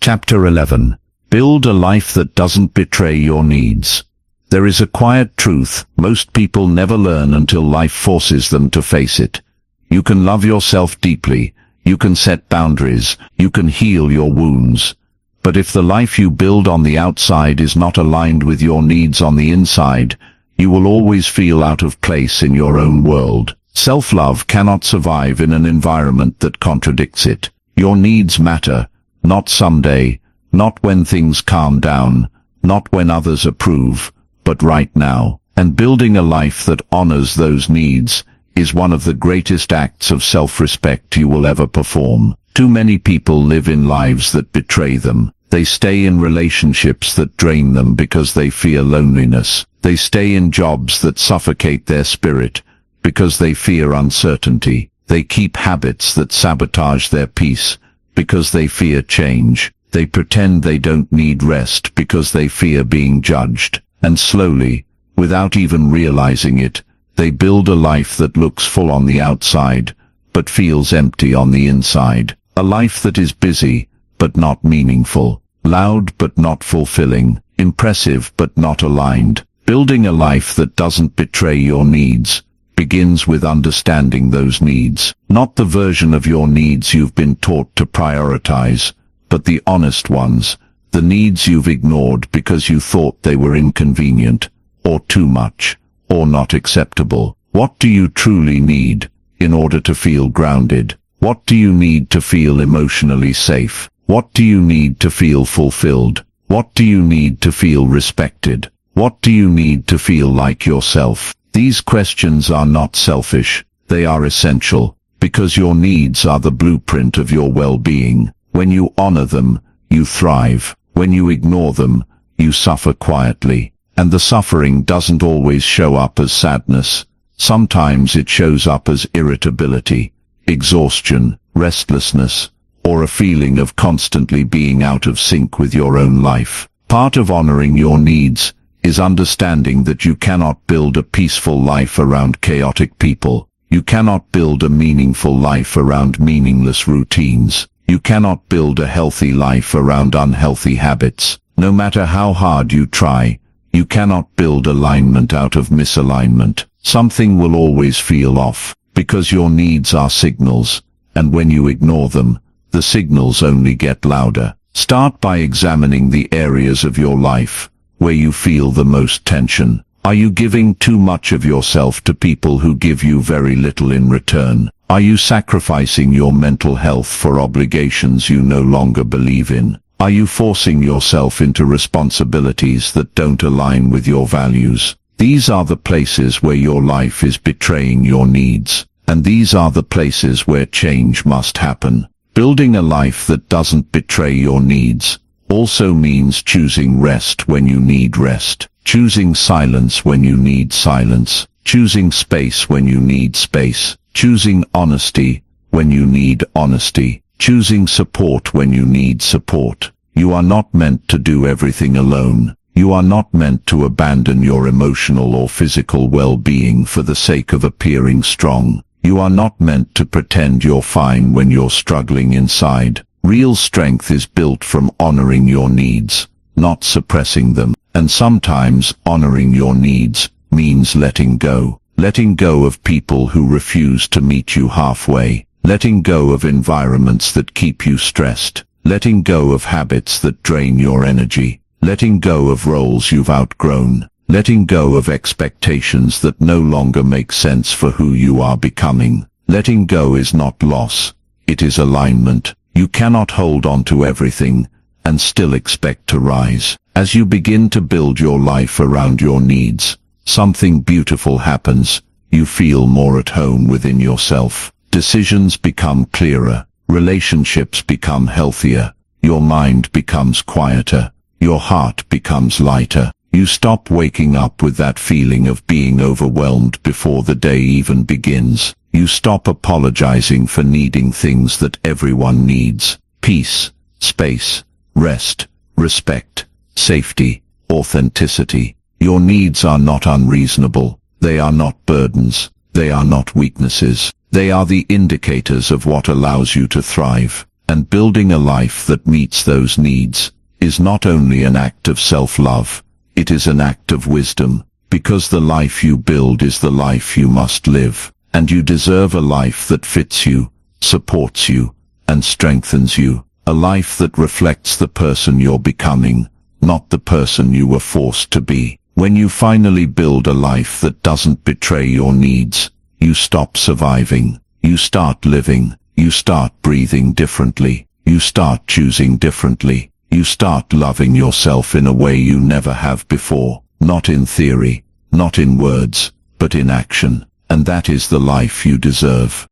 Chapter 11. Build a life that doesn't betray your needs. There is a quiet truth most people never learn until life forces them to face it. You can love yourself deeply, you can set boundaries, you can heal your wounds. But if the life you build on the outside is not aligned with your needs on the inside, you will always feel out of place in your own world. Self-love cannot survive in an environment that contradicts it. Your needs matter, not someday, not when things calm down, not when others approve, but right now. And building a life that honors those needs is one of the greatest acts of self-respect you will ever perform. Too many people live in lives that betray them. They stay in relationships that drain them because they fear loneliness. They stay in jobs that suffocate their spirit because they fear uncertainty. They keep habits that sabotage their peace because they fear change. They pretend they don't need rest because they fear being judged. And slowly, without even realizing it, they build a life that looks full on the outside, but feels empty on the inside. A life that is busy, but not meaningful. Loud but not fulfilling. Impressive but not aligned. Building a life that doesn't betray your needs begins with understanding those needs. Not the version of your needs you've been taught to prioritize, but the honest ones. The needs you've ignored because you thought they were inconvenient, or too much, or not acceptable. What do you truly need in order to feel grounded? What do you need to feel emotionally safe? What do you need to feel fulfilled? What do you need to feel respected? What do you need to feel like yourself? These questions are not selfish. They are essential, because your needs are the blueprint of your well-being. When you honor them, you thrive. When you ignore them, you suffer quietly. And the suffering doesn't always show up as sadness. Sometimes it shows up as irritability, exhaustion, restlessness, or a feeling of constantly being out of sync with your own life. Part of honoring your needs is understanding that you cannot build a peaceful life around chaotic people. You cannot build a meaningful life around meaningless routines. You cannot build a healthy life around unhealthy habits. No matter how hard you try, you cannot build alignment out of misalignment. Something will always feel off, because your needs are signals, and when you ignore them, the signals only get louder. Start by examining the areas of your life where you feel the most tension. Are you giving too much of yourself to people who give you very little in return? Are you sacrificing your mental health for obligations you no longer believe in? Are you forcing yourself into responsibilities that don't align with your values? These are the places where your life is betraying your needs, and these are the places where change must happen. Building a life that doesn't betray your needs also means choosing rest when you need rest, choosing silence when you need silence, choosing space when you need space, choosing honesty when you need honesty, choosing support when you need support. You are not meant to do everything alone. You are not meant to abandon your emotional or physical well-being for the sake of appearing strong. You are not meant to pretend you're fine when you're struggling inside. Real strength is built from honoring your needs, not suppressing them. And sometimes honoring your needs means letting go. Letting go of people who refuse to meet you halfway. Letting go of environments that keep you stressed. Letting go of habits that drain your energy. Letting go of roles you've outgrown. Letting go of expectations that no longer make sense for who you are becoming. Letting go is not loss. It is alignment. You cannot hold on to everything and still expect to rise. As you begin to build your life around your needs, something beautiful happens. You feel more at home within yourself. Decisions become clearer. Relationships become healthier. Your mind becomes quieter. Your heart becomes lighter. You stop waking up with that feeling of being overwhelmed before the day even begins. You stop apologizing for needing things that everyone needs. Peace, space, rest, respect, safety. authenticity. Your needs are not unreasonable. They are not burdens. They are not weaknesses. They are the indicators of what allows you to thrive. And building a life that meets those needs is not only an act of self-love, it is an act of wisdom, because the life you build is the life you must live, and you deserve a life that fits you, supports you, and strengthens you, a life that reflects the person you're becoming, not the person you were forced to be. When you finally build a life that doesn't betray your needs, you stop surviving, you start living, you start breathing differently, you start choosing differently, you start loving yourself in a way you never have before, not in theory, not in words, but in action, and that is the life you deserve.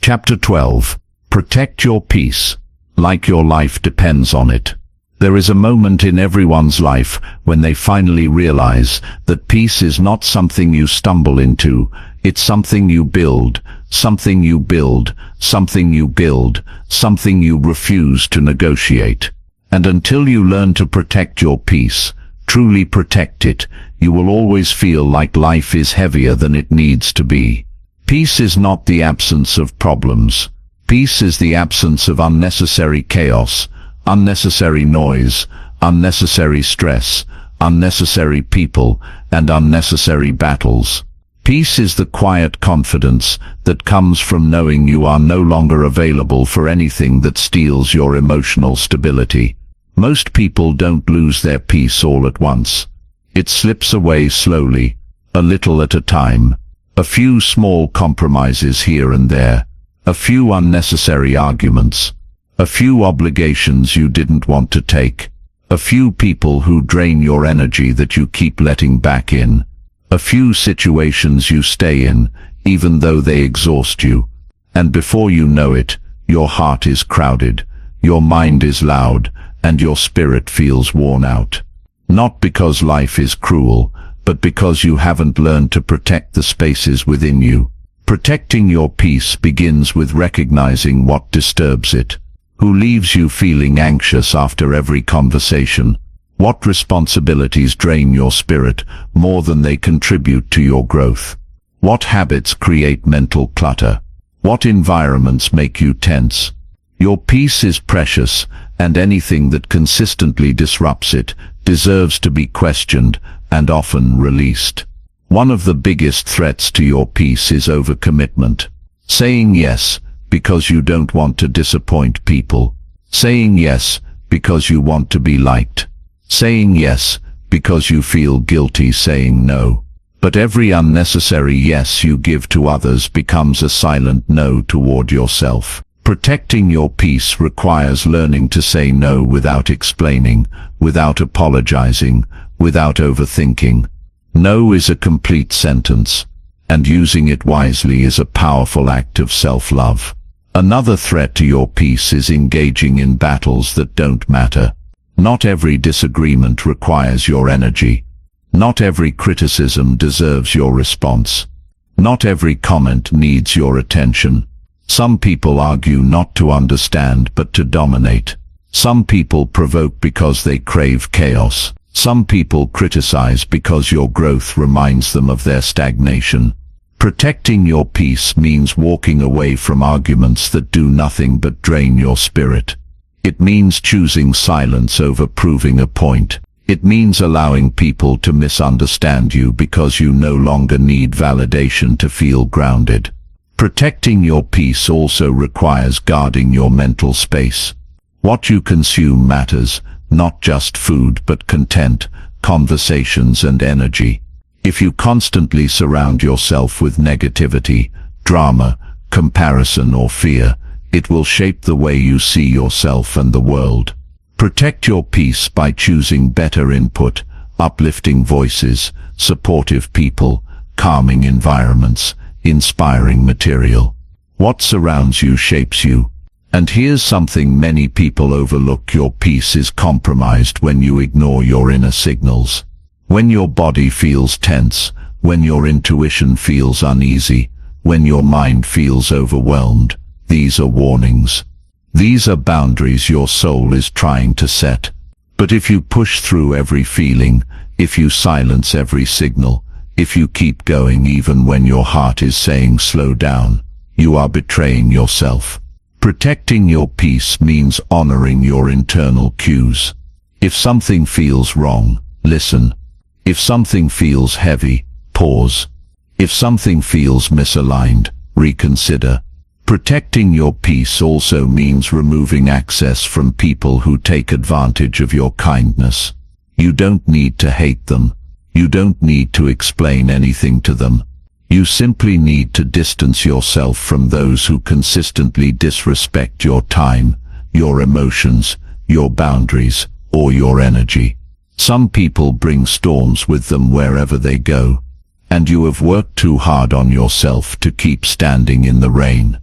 Chapter 12. Protect your peace, like your life depends on it. There is a moment in everyone's life when they finally realize that peace is not something you stumble into, it's something you build, something you build, something you build, something you refuse to negotiate. And until you learn to protect your peace, truly protect it, you will always feel like life is heavier than it needs to be. Peace is not the absence of problems. Peace is the absence of unnecessary chaos, unnecessary noise, unnecessary stress, unnecessary people, and unnecessary battles. Peace is the quiet confidence that comes from knowing you are no longer available for anything that steals your emotional stability. Most people don't lose their peace all at once. It slips away slowly, a little at a time. A few small compromises here and there, a few unnecessary arguments, a few obligations you didn't want to take, a few people who drain your energy that you keep letting back in, a few situations you stay in, even though they exhaust you. And before you know it, your heart is crowded, your mind is loud, and your spirit feels worn out. Not because life is cruel, but because you haven't learned to protect the spaces within you. Protecting your peace begins with recognizing what disturbs it. Who leaves you feeling anxious after every conversation? What responsibilities drain your spirit more than they contribute to your growth? What habits create mental clutter? What environments make you tense? Your peace is precious, and anything that consistently disrupts it deserves to be questioned and often released. One of the biggest threats to your peace is overcommitment. Saying yes because you don't want to disappoint people. Saying yes because you want to be liked. Saying yes because you feel guilty saying no. But every unnecessary yes you give to others becomes a silent no toward yourself. Protecting your peace requires learning to say no without explaining, without apologizing, without overthinking. No is a complete sentence, and using it wisely is a powerful act of self-love. Another threat to your peace is engaging in battles that don't matter. Not every disagreement requires your energy. Not every criticism deserves your response. Not every comment needs your attention. Some people argue not to understand but to dominate. Some people provoke because they crave chaos. Some people criticize because your growth reminds them of their stagnation. Protecting your peace means walking away from arguments that do nothing but drain your spirit. It means choosing silence over proving a point. It means allowing people to misunderstand you because you no longer need validation to feel grounded. Protecting your peace also requires guarding your mental space. What you consume matters, not just food but content, conversations and energy. If you constantly surround yourself with negativity, drama, comparison or fear, it will shape the way you see yourself and the world. Protect your peace by choosing better input, uplifting voices, supportive people, calming environments, inspiring material. What surrounds you shapes you. And here's something many people overlook: your peace is compromised when you ignore your inner signals. When your body feels tense, when your intuition feels uneasy, when your mind feels overwhelmed, these are warnings. These are boundaries your soul is trying to set. But if you push through every feeling, if you silence every signal, if you keep going even when your heart is saying slow down, you are betraying yourself. Protecting your peace means honoring your internal cues. If something feels wrong, listen. If something feels heavy, pause. If something feels misaligned, reconsider. Protecting your peace also means removing access from people who take advantage of your kindness. You don't need to hate them. You don't need to explain anything to them. You simply need to distance yourself from those who consistently disrespect your time, your emotions, your boundaries, or your energy. Some people bring storms with them wherever they go, and you have worked too hard on yourself to keep standing in the rain.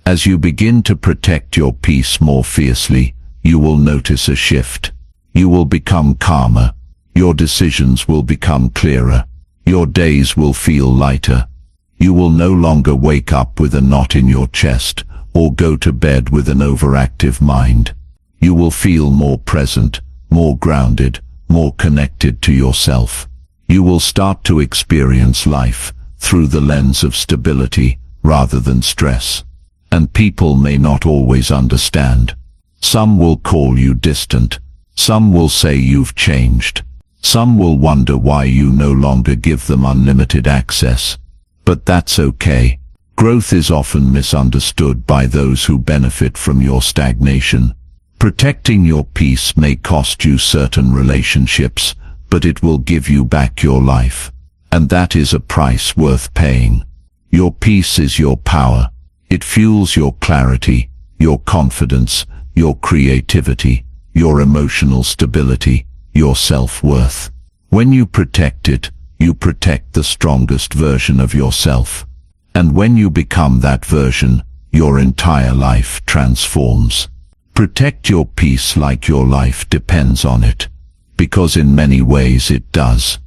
As you begin to protect your peace more fiercely, you will notice a shift. You will become calmer. Your decisions will become clearer. Your days will feel lighter. You will no longer wake up with a knot in your chest or go to bed with an overactive mind. You will feel more present, more grounded, more connected to yourself. You will start to experience life through the lens of stability rather than stress. And people may not always understand. Some will call you distant. Some will say you've changed. Some will wonder why you no longer give them unlimited access. But that's okay. Growth is often misunderstood by those who benefit from your stagnation. Protecting your peace may cost you certain relationships, but it will give you back your life. And that is a price worth paying. Your peace is your power. It fuels your clarity, your confidence, your creativity, your emotional stability, your self-worth. When you protect it, you protect the strongest version of yourself. And when you become that version, your entire life transforms. Protect your peace like your life depends on it, because in many ways it does.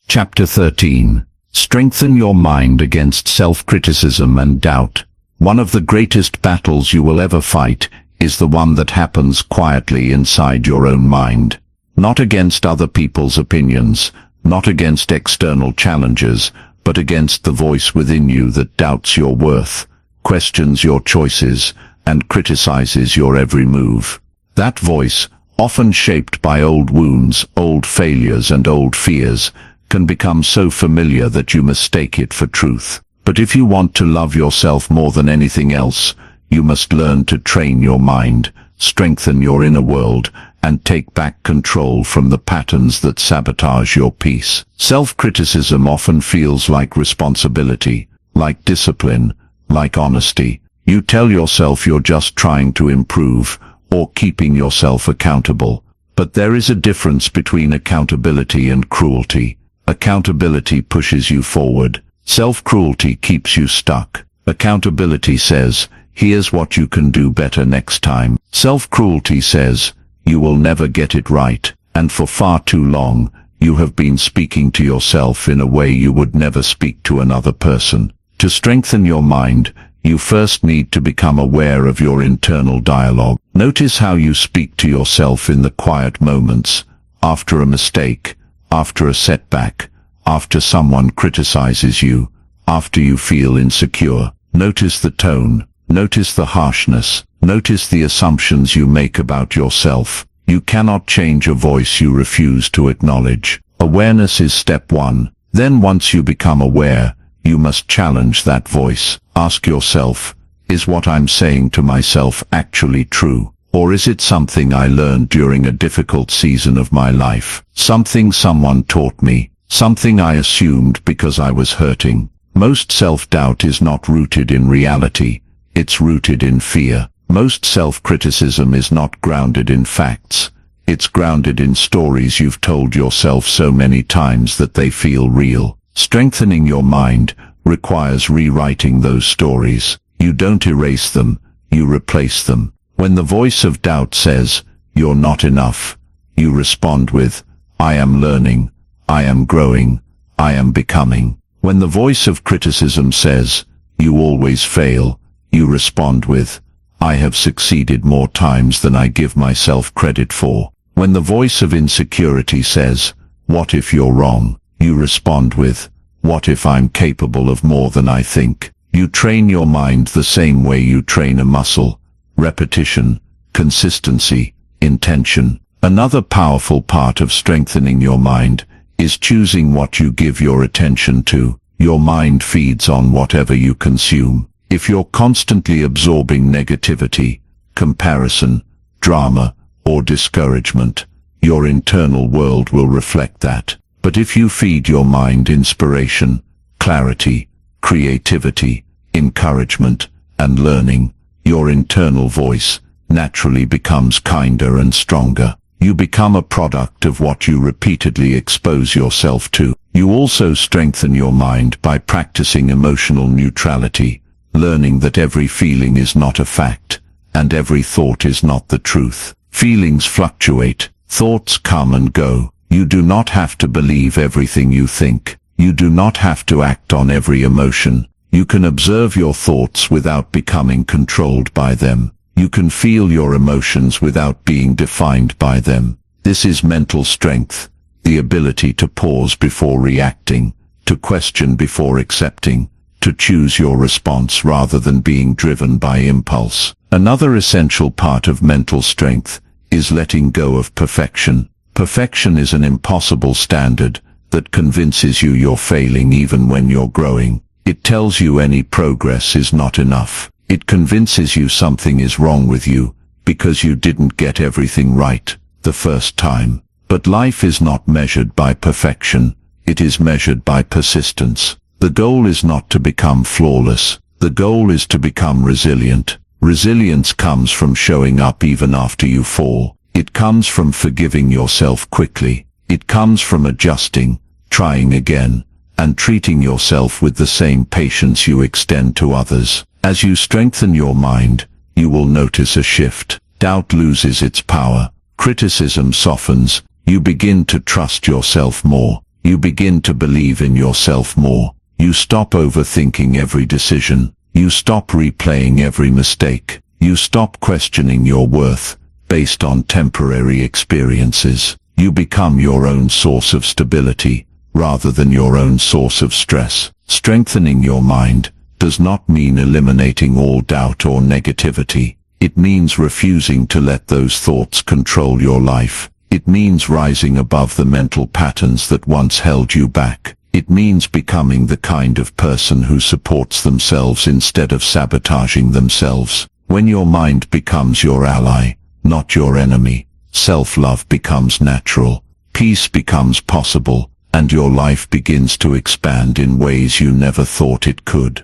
Chapter 13. Strengthen your mind against self-criticism and doubt. One of the greatest battles you will ever fight is the one that happens quietly inside your own mind. Not against other people's opinions, not against external challenges, but against the voice within you that doubts your worth, questions your choices, and criticizes your every move. That voice, often shaped by old wounds, old failures, and old fears, can become so familiar that you mistake it for truth. But if you want to love yourself more than anything else, you must learn to train your mind, strengthen your inner world, and take back control from the patterns that sabotage your peace. Self-criticism often feels like responsibility, like discipline, like honesty. You tell yourself you're just trying to improve, or keeping yourself accountable. But there is a difference between accountability and cruelty. Accountability pushes you forward. Self-cruelty keeps you stuck. Accountability says, here's what you can do better next time. Self-cruelty says, you will never get it right, and for far too long, you have been speaking to yourself in a way you would never speak to another person. To strengthen your mind, you first need to become aware of your internal dialogue. Notice how you speak to yourself in the quiet moments, after a mistake, after a setback, after someone criticizes you, after you feel insecure. Notice the tone, notice the harshness, notice the assumptions you make about yourself. You cannot change a voice you refuse to acknowledge. Awareness is step one. Then once you become aware, you must challenge that voice. Ask yourself, is what I'm saying to myself actually true? Or is it something I learned during a difficult season of my life? Something someone taught me? Something I assumed because I was hurting? Most self-doubt is not rooted in reality. It's rooted in fear. Most self-criticism is not grounded in facts. It's grounded in stories you've told yourself so many times that they feel real. Strengthening your mind requires rewriting those stories. You don't erase them, you replace them. When the voice of doubt says, you're not enough, you respond with, I am learning, I am growing, I am becoming. When the voice of criticism says, you always fail, you respond with, I have succeeded more times than I give myself credit for. When the voice of insecurity says, "What if you're wrong?" you respond with, "What if I'm capable of more than I think?" You train your mind the same way you train a muscle: repetition, consistency, intention. Another powerful part of strengthening your mind is choosing what you give your attention to. Your mind feeds on whatever you consume. If you're constantly absorbing negativity, comparison, drama, or discouragement, your internal world will reflect that. But if you feed your mind inspiration, clarity, creativity, encouragement, and learning, your internal voice naturally becomes kinder and stronger. You become a product of what you repeatedly expose yourself to. You also strengthen your mind by practicing emotional neutrality, learning that every feeling is not a fact, and every thought is not the truth. Feelings fluctuate, thoughts come and go. You do not have to believe everything you think. You do not have to act on every emotion. You can observe your thoughts without becoming controlled by them. You can feel your emotions without being defined by them. This is mental strength, the ability to pause before reacting, to question before accepting, to choose your response rather than being driven by impulse. Another essential part of mental strength is letting go of perfection. Perfection is an impossible standard that convinces you you're failing even when you're growing. It tells you any progress is not enough. It convinces you something is wrong with you because you didn't get everything right the first time. But life is not measured by perfection. It is measured by persistence. The goal is not to become flawless. The goal is to become resilient. Resilience comes from showing up even after you fall. It comes from forgiving yourself quickly. It comes from adjusting, trying again, and treating yourself with the same patience you extend to others. As you strengthen your mind, you will notice a shift. Doubt loses its power. Criticism softens. You begin to trust yourself more. You begin to believe in yourself more. You stop overthinking every decision. You stop replaying every mistake. You stop questioning your worth based on temporary experiences. You become your own source of stability rather than your own source of stress. Strengthening your mind does not mean eliminating all doubt or negativity. It means refusing to let those thoughts control your life. It means rising above the mental patterns that once held you back. It means becoming the kind of person who supports themselves instead of sabotaging themselves. When your mind becomes your ally, not your enemy, self-love becomes natural, peace becomes possible, and your life begins to expand in ways you never thought it could.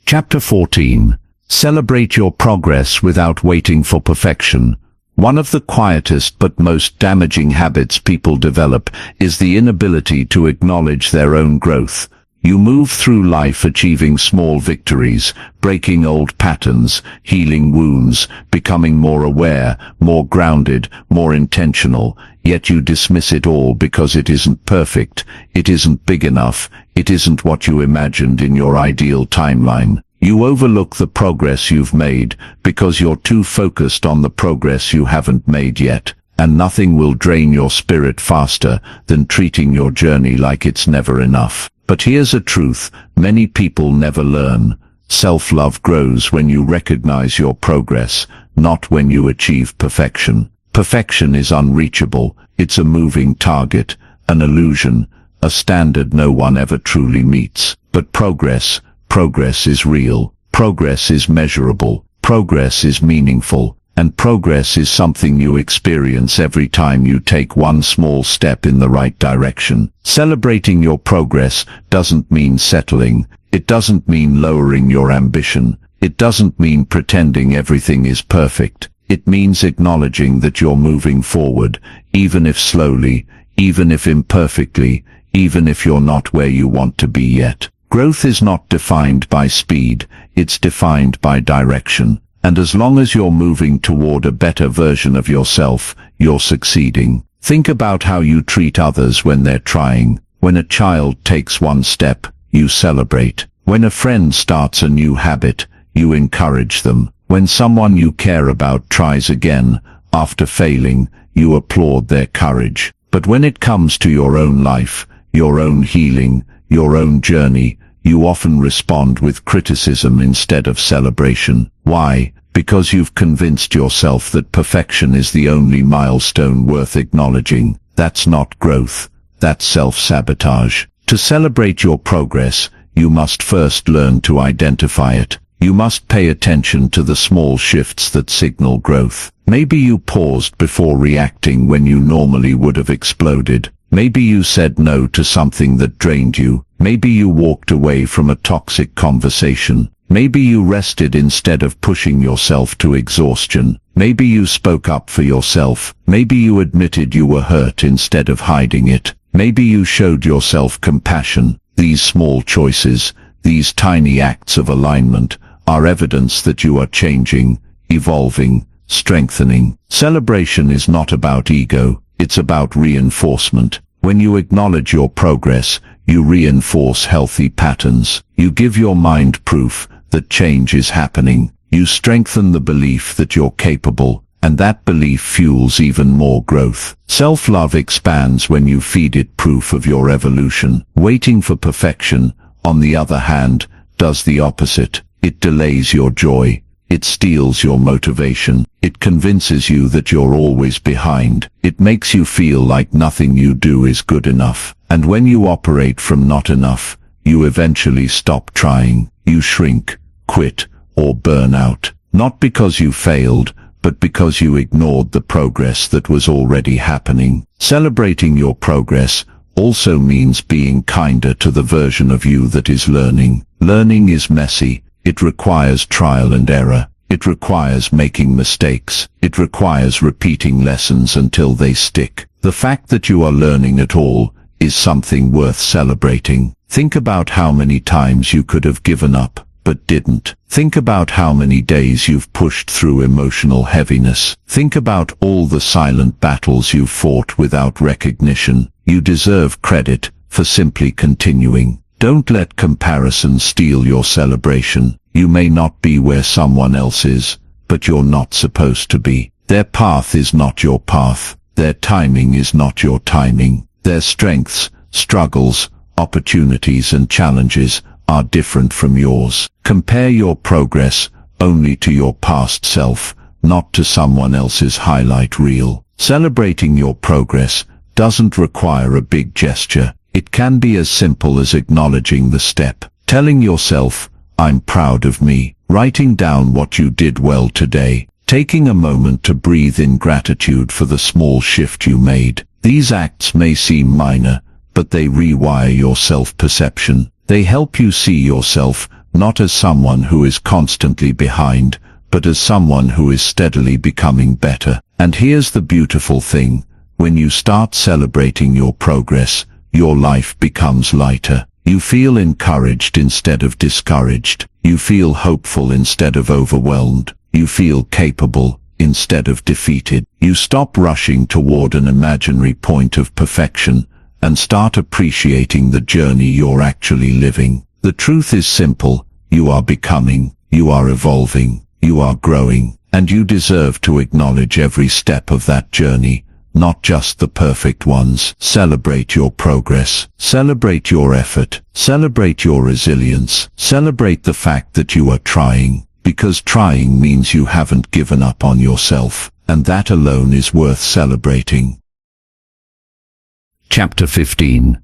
Chapter 14. Celebrate your progress without waiting for perfection. One of the quietest but most damaging habits people develop is the inability to acknowledge their own growth. You move through life achieving small victories, breaking old patterns, healing wounds, becoming more aware, more grounded, more intentional, yet you dismiss it all because it isn't perfect, it isn't big enough, it isn't what you imagined in your ideal timeline. You overlook the progress you've made because you're too focused on the progress you haven't made yet, and nothing will drain your spirit faster than treating your journey like it's never enough. But here's a truth many people never learn. Self-love grows when you recognize your progress, not when you achieve perfection. Perfection is unreachable. It's a moving target, an illusion, a standard no one ever truly meets. But progress is real. Progress is measurable. Progress is meaningful. And progress is something you experience every time you take one small step in the right direction. Celebrating your progress doesn't mean settling. It doesn't mean lowering your ambition. It doesn't mean pretending everything is perfect. It means acknowledging that you're moving forward, even if slowly, even if imperfectly, even if you're not where you want to be yet. Growth is not defined by speed, it's defined by direction. And as long as you're moving toward a better version of yourself, you're succeeding. Think about how you treat others when they're trying. When a child takes one step, you celebrate. When a friend starts a new habit, you encourage them. When someone you care about tries again, after failing, you applaud their courage. But when it comes to your own life, your own healing, your own journey, you often respond with criticism instead of celebration. Why? Because you've convinced yourself that perfection is the only milestone worth acknowledging. That's not growth. That's self-sabotage. To celebrate your progress, you must first learn to identify it. You must pay attention to the small shifts that signal growth. Maybe you paused before reacting when you normally would have exploded. Maybe you said no to something that drained you. Maybe you walked away from a toxic conversation. Maybe you rested instead of pushing yourself to exhaustion. Maybe you spoke up for yourself. Maybe you admitted you were hurt instead of hiding it. Maybe you showed yourself compassion. These small choices, these tiny acts of alignment, are evidence that you are changing, evolving, strengthening. Celebration is not about ego, it's about reinforcement. When you acknowledge your progress, you reinforce healthy patterns. You give your mind proof that change is happening. You strengthen the belief that you're capable, and that belief fuels even more growth. Self-love expands when you feed it proof of your evolution. Waiting for perfection, on the other hand, does the opposite. It delays your joy. It steals your motivation. It convinces you that you're always behind. It makes you feel like nothing you do is good enough. And when you operate from not enough, you eventually stop trying. You shrink, quit, or burn out. Not because you failed, but because you ignored the progress that was already happening. Celebrating your progress also means being kinder to the version of you that is learning. Learning is messy. It requires trial and error. It requires making mistakes. It requires repeating lessons until they stick. The fact that you are learning at all is something worth celebrating. Think about how many times you could have given up, but didn't. Think about how many days you've pushed through emotional heaviness. Think about all the silent battles you've fought without recognition. You deserve credit for simply continuing. Don't let comparison steal your celebration. You may not be where someone else is, but you're not supposed to be. Their path is not your path. Their timing is not your timing. Their strengths, struggles, opportunities and challenges are different from yours. Compare your progress only to your past self, not to someone else's highlight reel. Celebrating your progress doesn't require a big gesture. It can be as simple as acknowledging the step, telling yourself, "I'm proud of me," writing down what you did well today, taking a moment to breathe in gratitude for the small shift you made. These acts may seem minor, but they rewire your self-perception. They help you see yourself not as someone who is constantly behind, but as someone who is steadily becoming better. And here's the beautiful thing: when you start celebrating your progress, your life becomes lighter. You feel encouraged instead of discouraged. You feel hopeful instead of overwhelmed. You feel capable instead of defeated. You stop rushing toward an imaginary point of perfection and start appreciating the journey you're actually living. The truth is simple: you are becoming, you are evolving, you are growing, and you deserve to acknowledge every step of that journey, not just the perfect ones. Celebrate your progress. Celebrate your effort. Celebrate your resilience. Celebrate the fact that you are trying, because trying means you haven't given up on yourself, and that alone is worth celebrating. Chapter 15.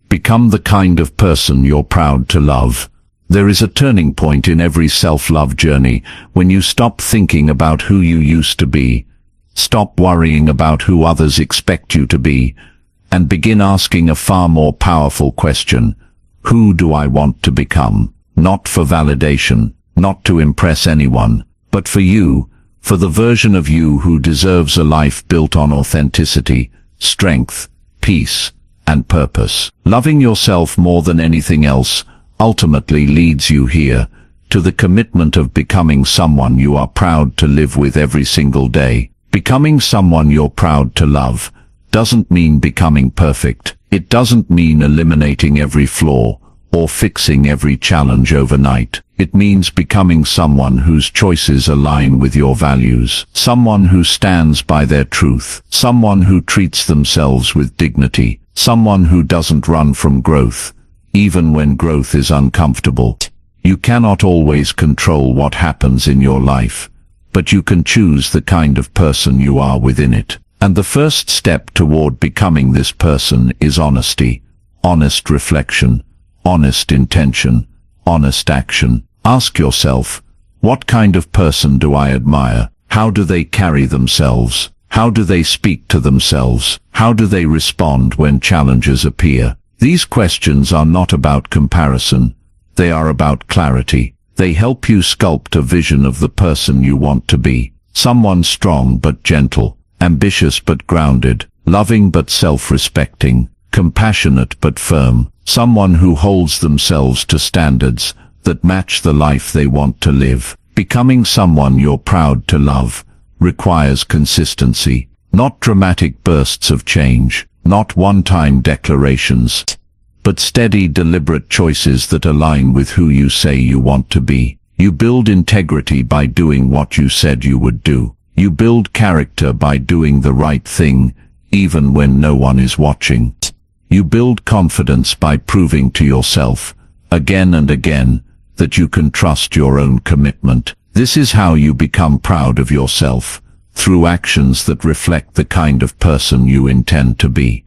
Become the kind of person you're proud to love. There is a turning point in every self-love journey when you stop thinking about who you used to be, stop worrying about who others expect you to be, and begin asking a far more powerful question: who do I want to become? Not for validation, not to impress anyone, but for you, for the version of you who deserves a life built on authenticity, strength, peace, and purpose. Loving yourself more than anything else ultimately leads you here, to the commitment of becoming someone you are proud to live with every single day. Becoming someone you're proud to love doesn't mean becoming perfect. It doesn't mean eliminating every flaw or fixing every challenge overnight. It means becoming someone whose choices align with your values, someone who stands by their truth, someone who treats themselves with dignity, someone who doesn't run from growth, even when growth is uncomfortable. You cannot always control what happens in your life, but you can choose the kind of person you are within it. And the first step toward becoming this person is honesty, honest reflection, honest intention, honest action. Ask yourself, what kind of person do I admire? How do they carry themselves? How do they speak to themselves? How do they respond when challenges appear? These questions are not about comparison. They are about clarity. They help you sculpt a vision of the person you want to be. Someone strong but gentle, ambitious but grounded, loving but self-respecting, compassionate but firm. Someone who holds themselves to standards that match the life they want to live. Becoming someone you're proud to love requires consistency, not dramatic bursts of change, not one-time declarations, but steady, deliberate choices that align with who you say you want to be. You build integrity by doing what you said you would do. You build character by doing the right thing, even when no one is watching. You build confidence by proving to yourself, again and again, that you can trust your own commitment. This is how you become proud of yourself, through actions that reflect the kind of person you intend to be.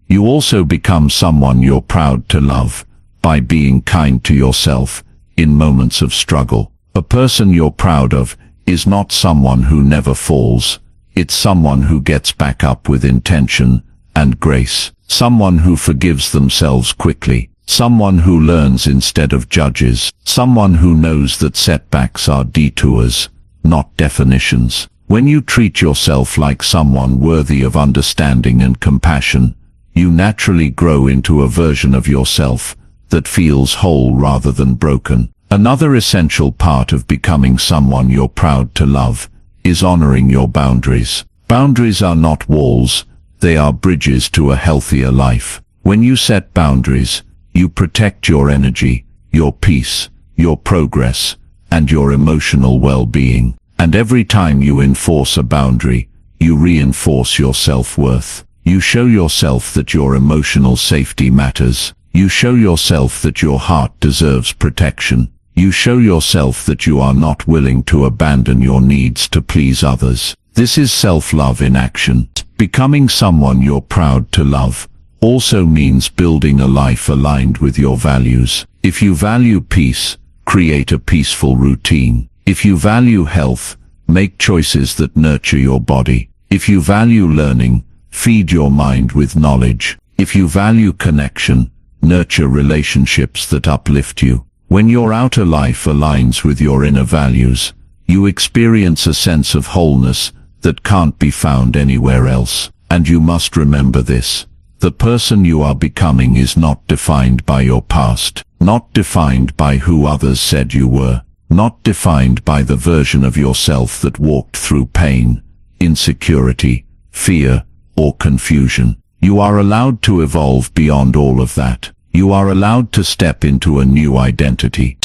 You also become someone you're proud to love, by being kind to yourself, in moments of struggle. A person you're proud of is not someone who never falls. It's someone who gets back up with intention and grace. Someone who forgives themselves quickly. Someone who learns instead of judges. Someone who knows that setbacks are detours, not definitions. When you treat yourself like someone worthy of understanding and compassion, you naturally grow into a version of yourself that feels whole rather than broken. Another essential part of becoming someone you're proud to love is honoring your boundaries. Boundaries are not walls, they are bridges to a healthier life. When you set boundaries, you protect your energy, your peace, your progress, and your emotional well-being. And every time you enforce a boundary, you reinforce your self-worth. You show yourself that your emotional safety matters. You show yourself that your heart deserves protection. You show yourself that you are not willing to abandon your needs to please others. This is self-love in action. Becoming someone you're proud to love also means building a life aligned with your values. If you value peace, create a peaceful routine. If you value health, make choices that nurture your body. If you value learning, feed your mind with knowledge. If you value connection, nurture relationships that uplift you. When your outer life aligns with your inner values, you experience a sense of wholeness that can't be found anywhere else. And you must remember this. The person you are becoming is not defined by your past, not defined by who others said you were, not defined by the version of yourself that walked through pain, insecurity, fear, or confusion. You are allowed to evolve beyond all of that. You are allowed to step into a new identity.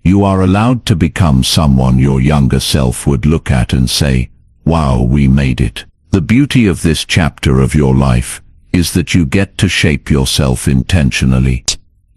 You are allowed to become someone your younger self would look at and say, "Wow, we made it." The beauty of this chapter of your life is that you get to shape yourself intentionally.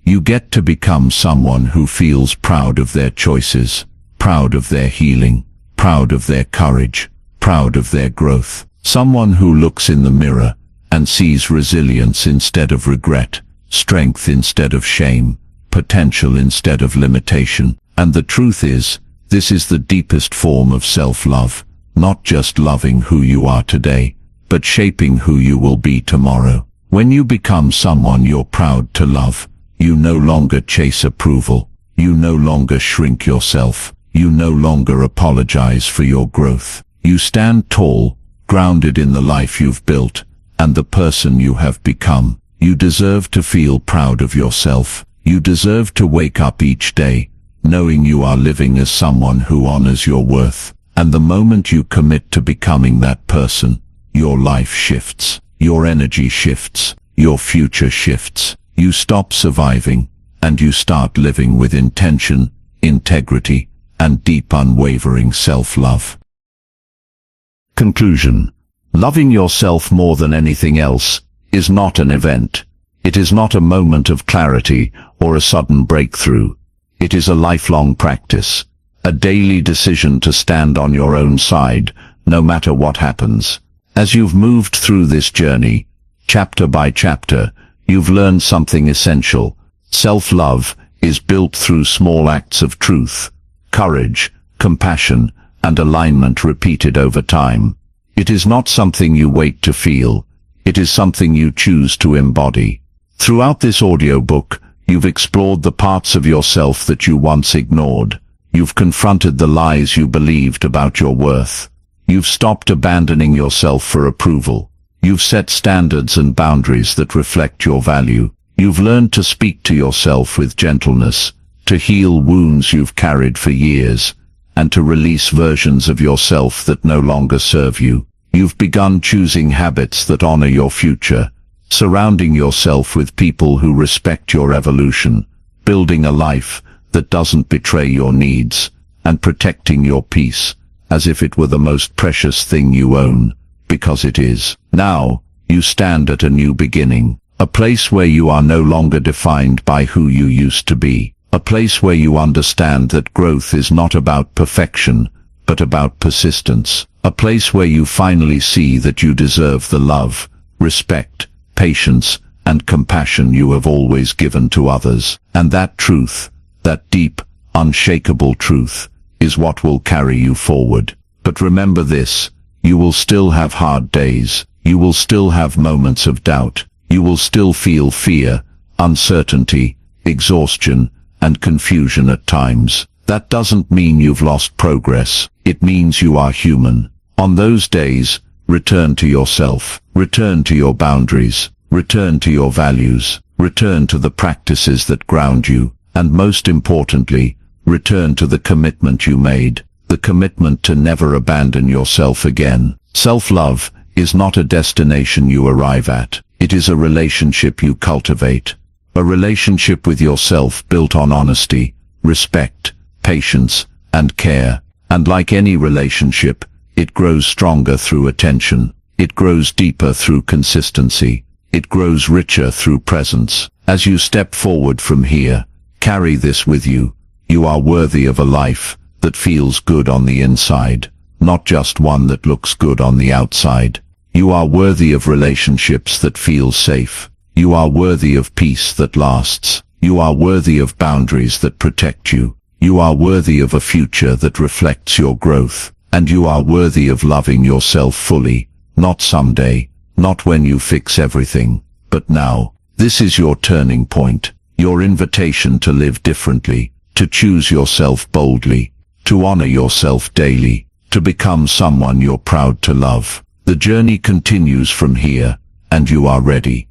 You get to become someone who feels proud of their choices, proud of their healing, proud of their courage, proud of their growth. Someone who looks in the mirror and sees resilience instead of regret, strength instead of shame, potential instead of limitation. And the truth is, this is the deepest form of self-love, not just loving who you are today, but shaping who you will be tomorrow. When you become someone you're proud to love, you no longer chase approval. You no longer shrink yourself. You no longer apologize for your growth. You stand tall, grounded in the life you've built, and the person you have become. You deserve to feel proud of yourself. You deserve to wake up each day, knowing you are living as someone who honors your worth. And the moment you commit to becoming that person, your life shifts, your energy shifts, your future shifts. You stop surviving, and you start living with intention, integrity, and deep unwavering self-love. Conclusion. Loving yourself more than anything else is not an event. It is not a moment of clarity or a sudden breakthrough. It is a lifelong practice, a daily decision to stand on your own side, no matter what happens. As you've moved through this journey, chapter by chapter, you've learned something essential. Self-love is built through small acts of truth, courage, compassion, and alignment repeated over time. It is not something you wait to feel. It is something you choose to embody. Throughout this audiobook, you've explored the parts of yourself that you once ignored. You've confronted the lies you believed about your worth. You've stopped abandoning yourself for approval. You've set standards and boundaries that reflect your value. You've learned to speak to yourself with gentleness, to heal wounds you've carried for years, and to release versions of yourself that no longer serve you. You've begun choosing habits that honor your future, surrounding yourself with people who respect your evolution, building a life that doesn't betray your needs, and protecting your peace as if it were the most precious thing you own, because it is. Now, you stand at a new beginning, a place where you are no longer defined by who you used to be, a place where you understand that growth is not about perfection, but about persistence, a place where you finally see that you deserve the love, respect, patience, and compassion you have always given to others. And that truth, that deep, unshakable truth, is what will carry you forward. But remember this, you will still have hard days, you will still have moments of doubt, you will still feel fear, uncertainty, exhaustion, and confusion at times. That doesn't mean you've lost progress, it means you are human. On those days, return to yourself, return to your boundaries, return to your values, return to the practices that ground you, and most importantly, return to the commitment you made, the commitment to never abandon yourself again. Self-love is not a destination you arrive at, it is a relationship you cultivate, a relationship with yourself built on honesty, respect, patience, and care. And like any relationship, it grows stronger through attention, it grows deeper through consistency, it grows richer through presence. As you step forward from here, carry this with you. You are worthy of a life that feels good on the inside, not just one that looks good on the outside. You are worthy of relationships that feel safe. You are worthy of peace that lasts. You are worthy of boundaries that protect you. You are worthy of a future that reflects your growth. And you are worthy of loving yourself fully, not someday, not when you fix everything, but now. This is your turning point, your invitation to live differently, to choose yourself boldly, to honor yourself daily, to become someone you're proud to love. The journey continues from here, and you are ready.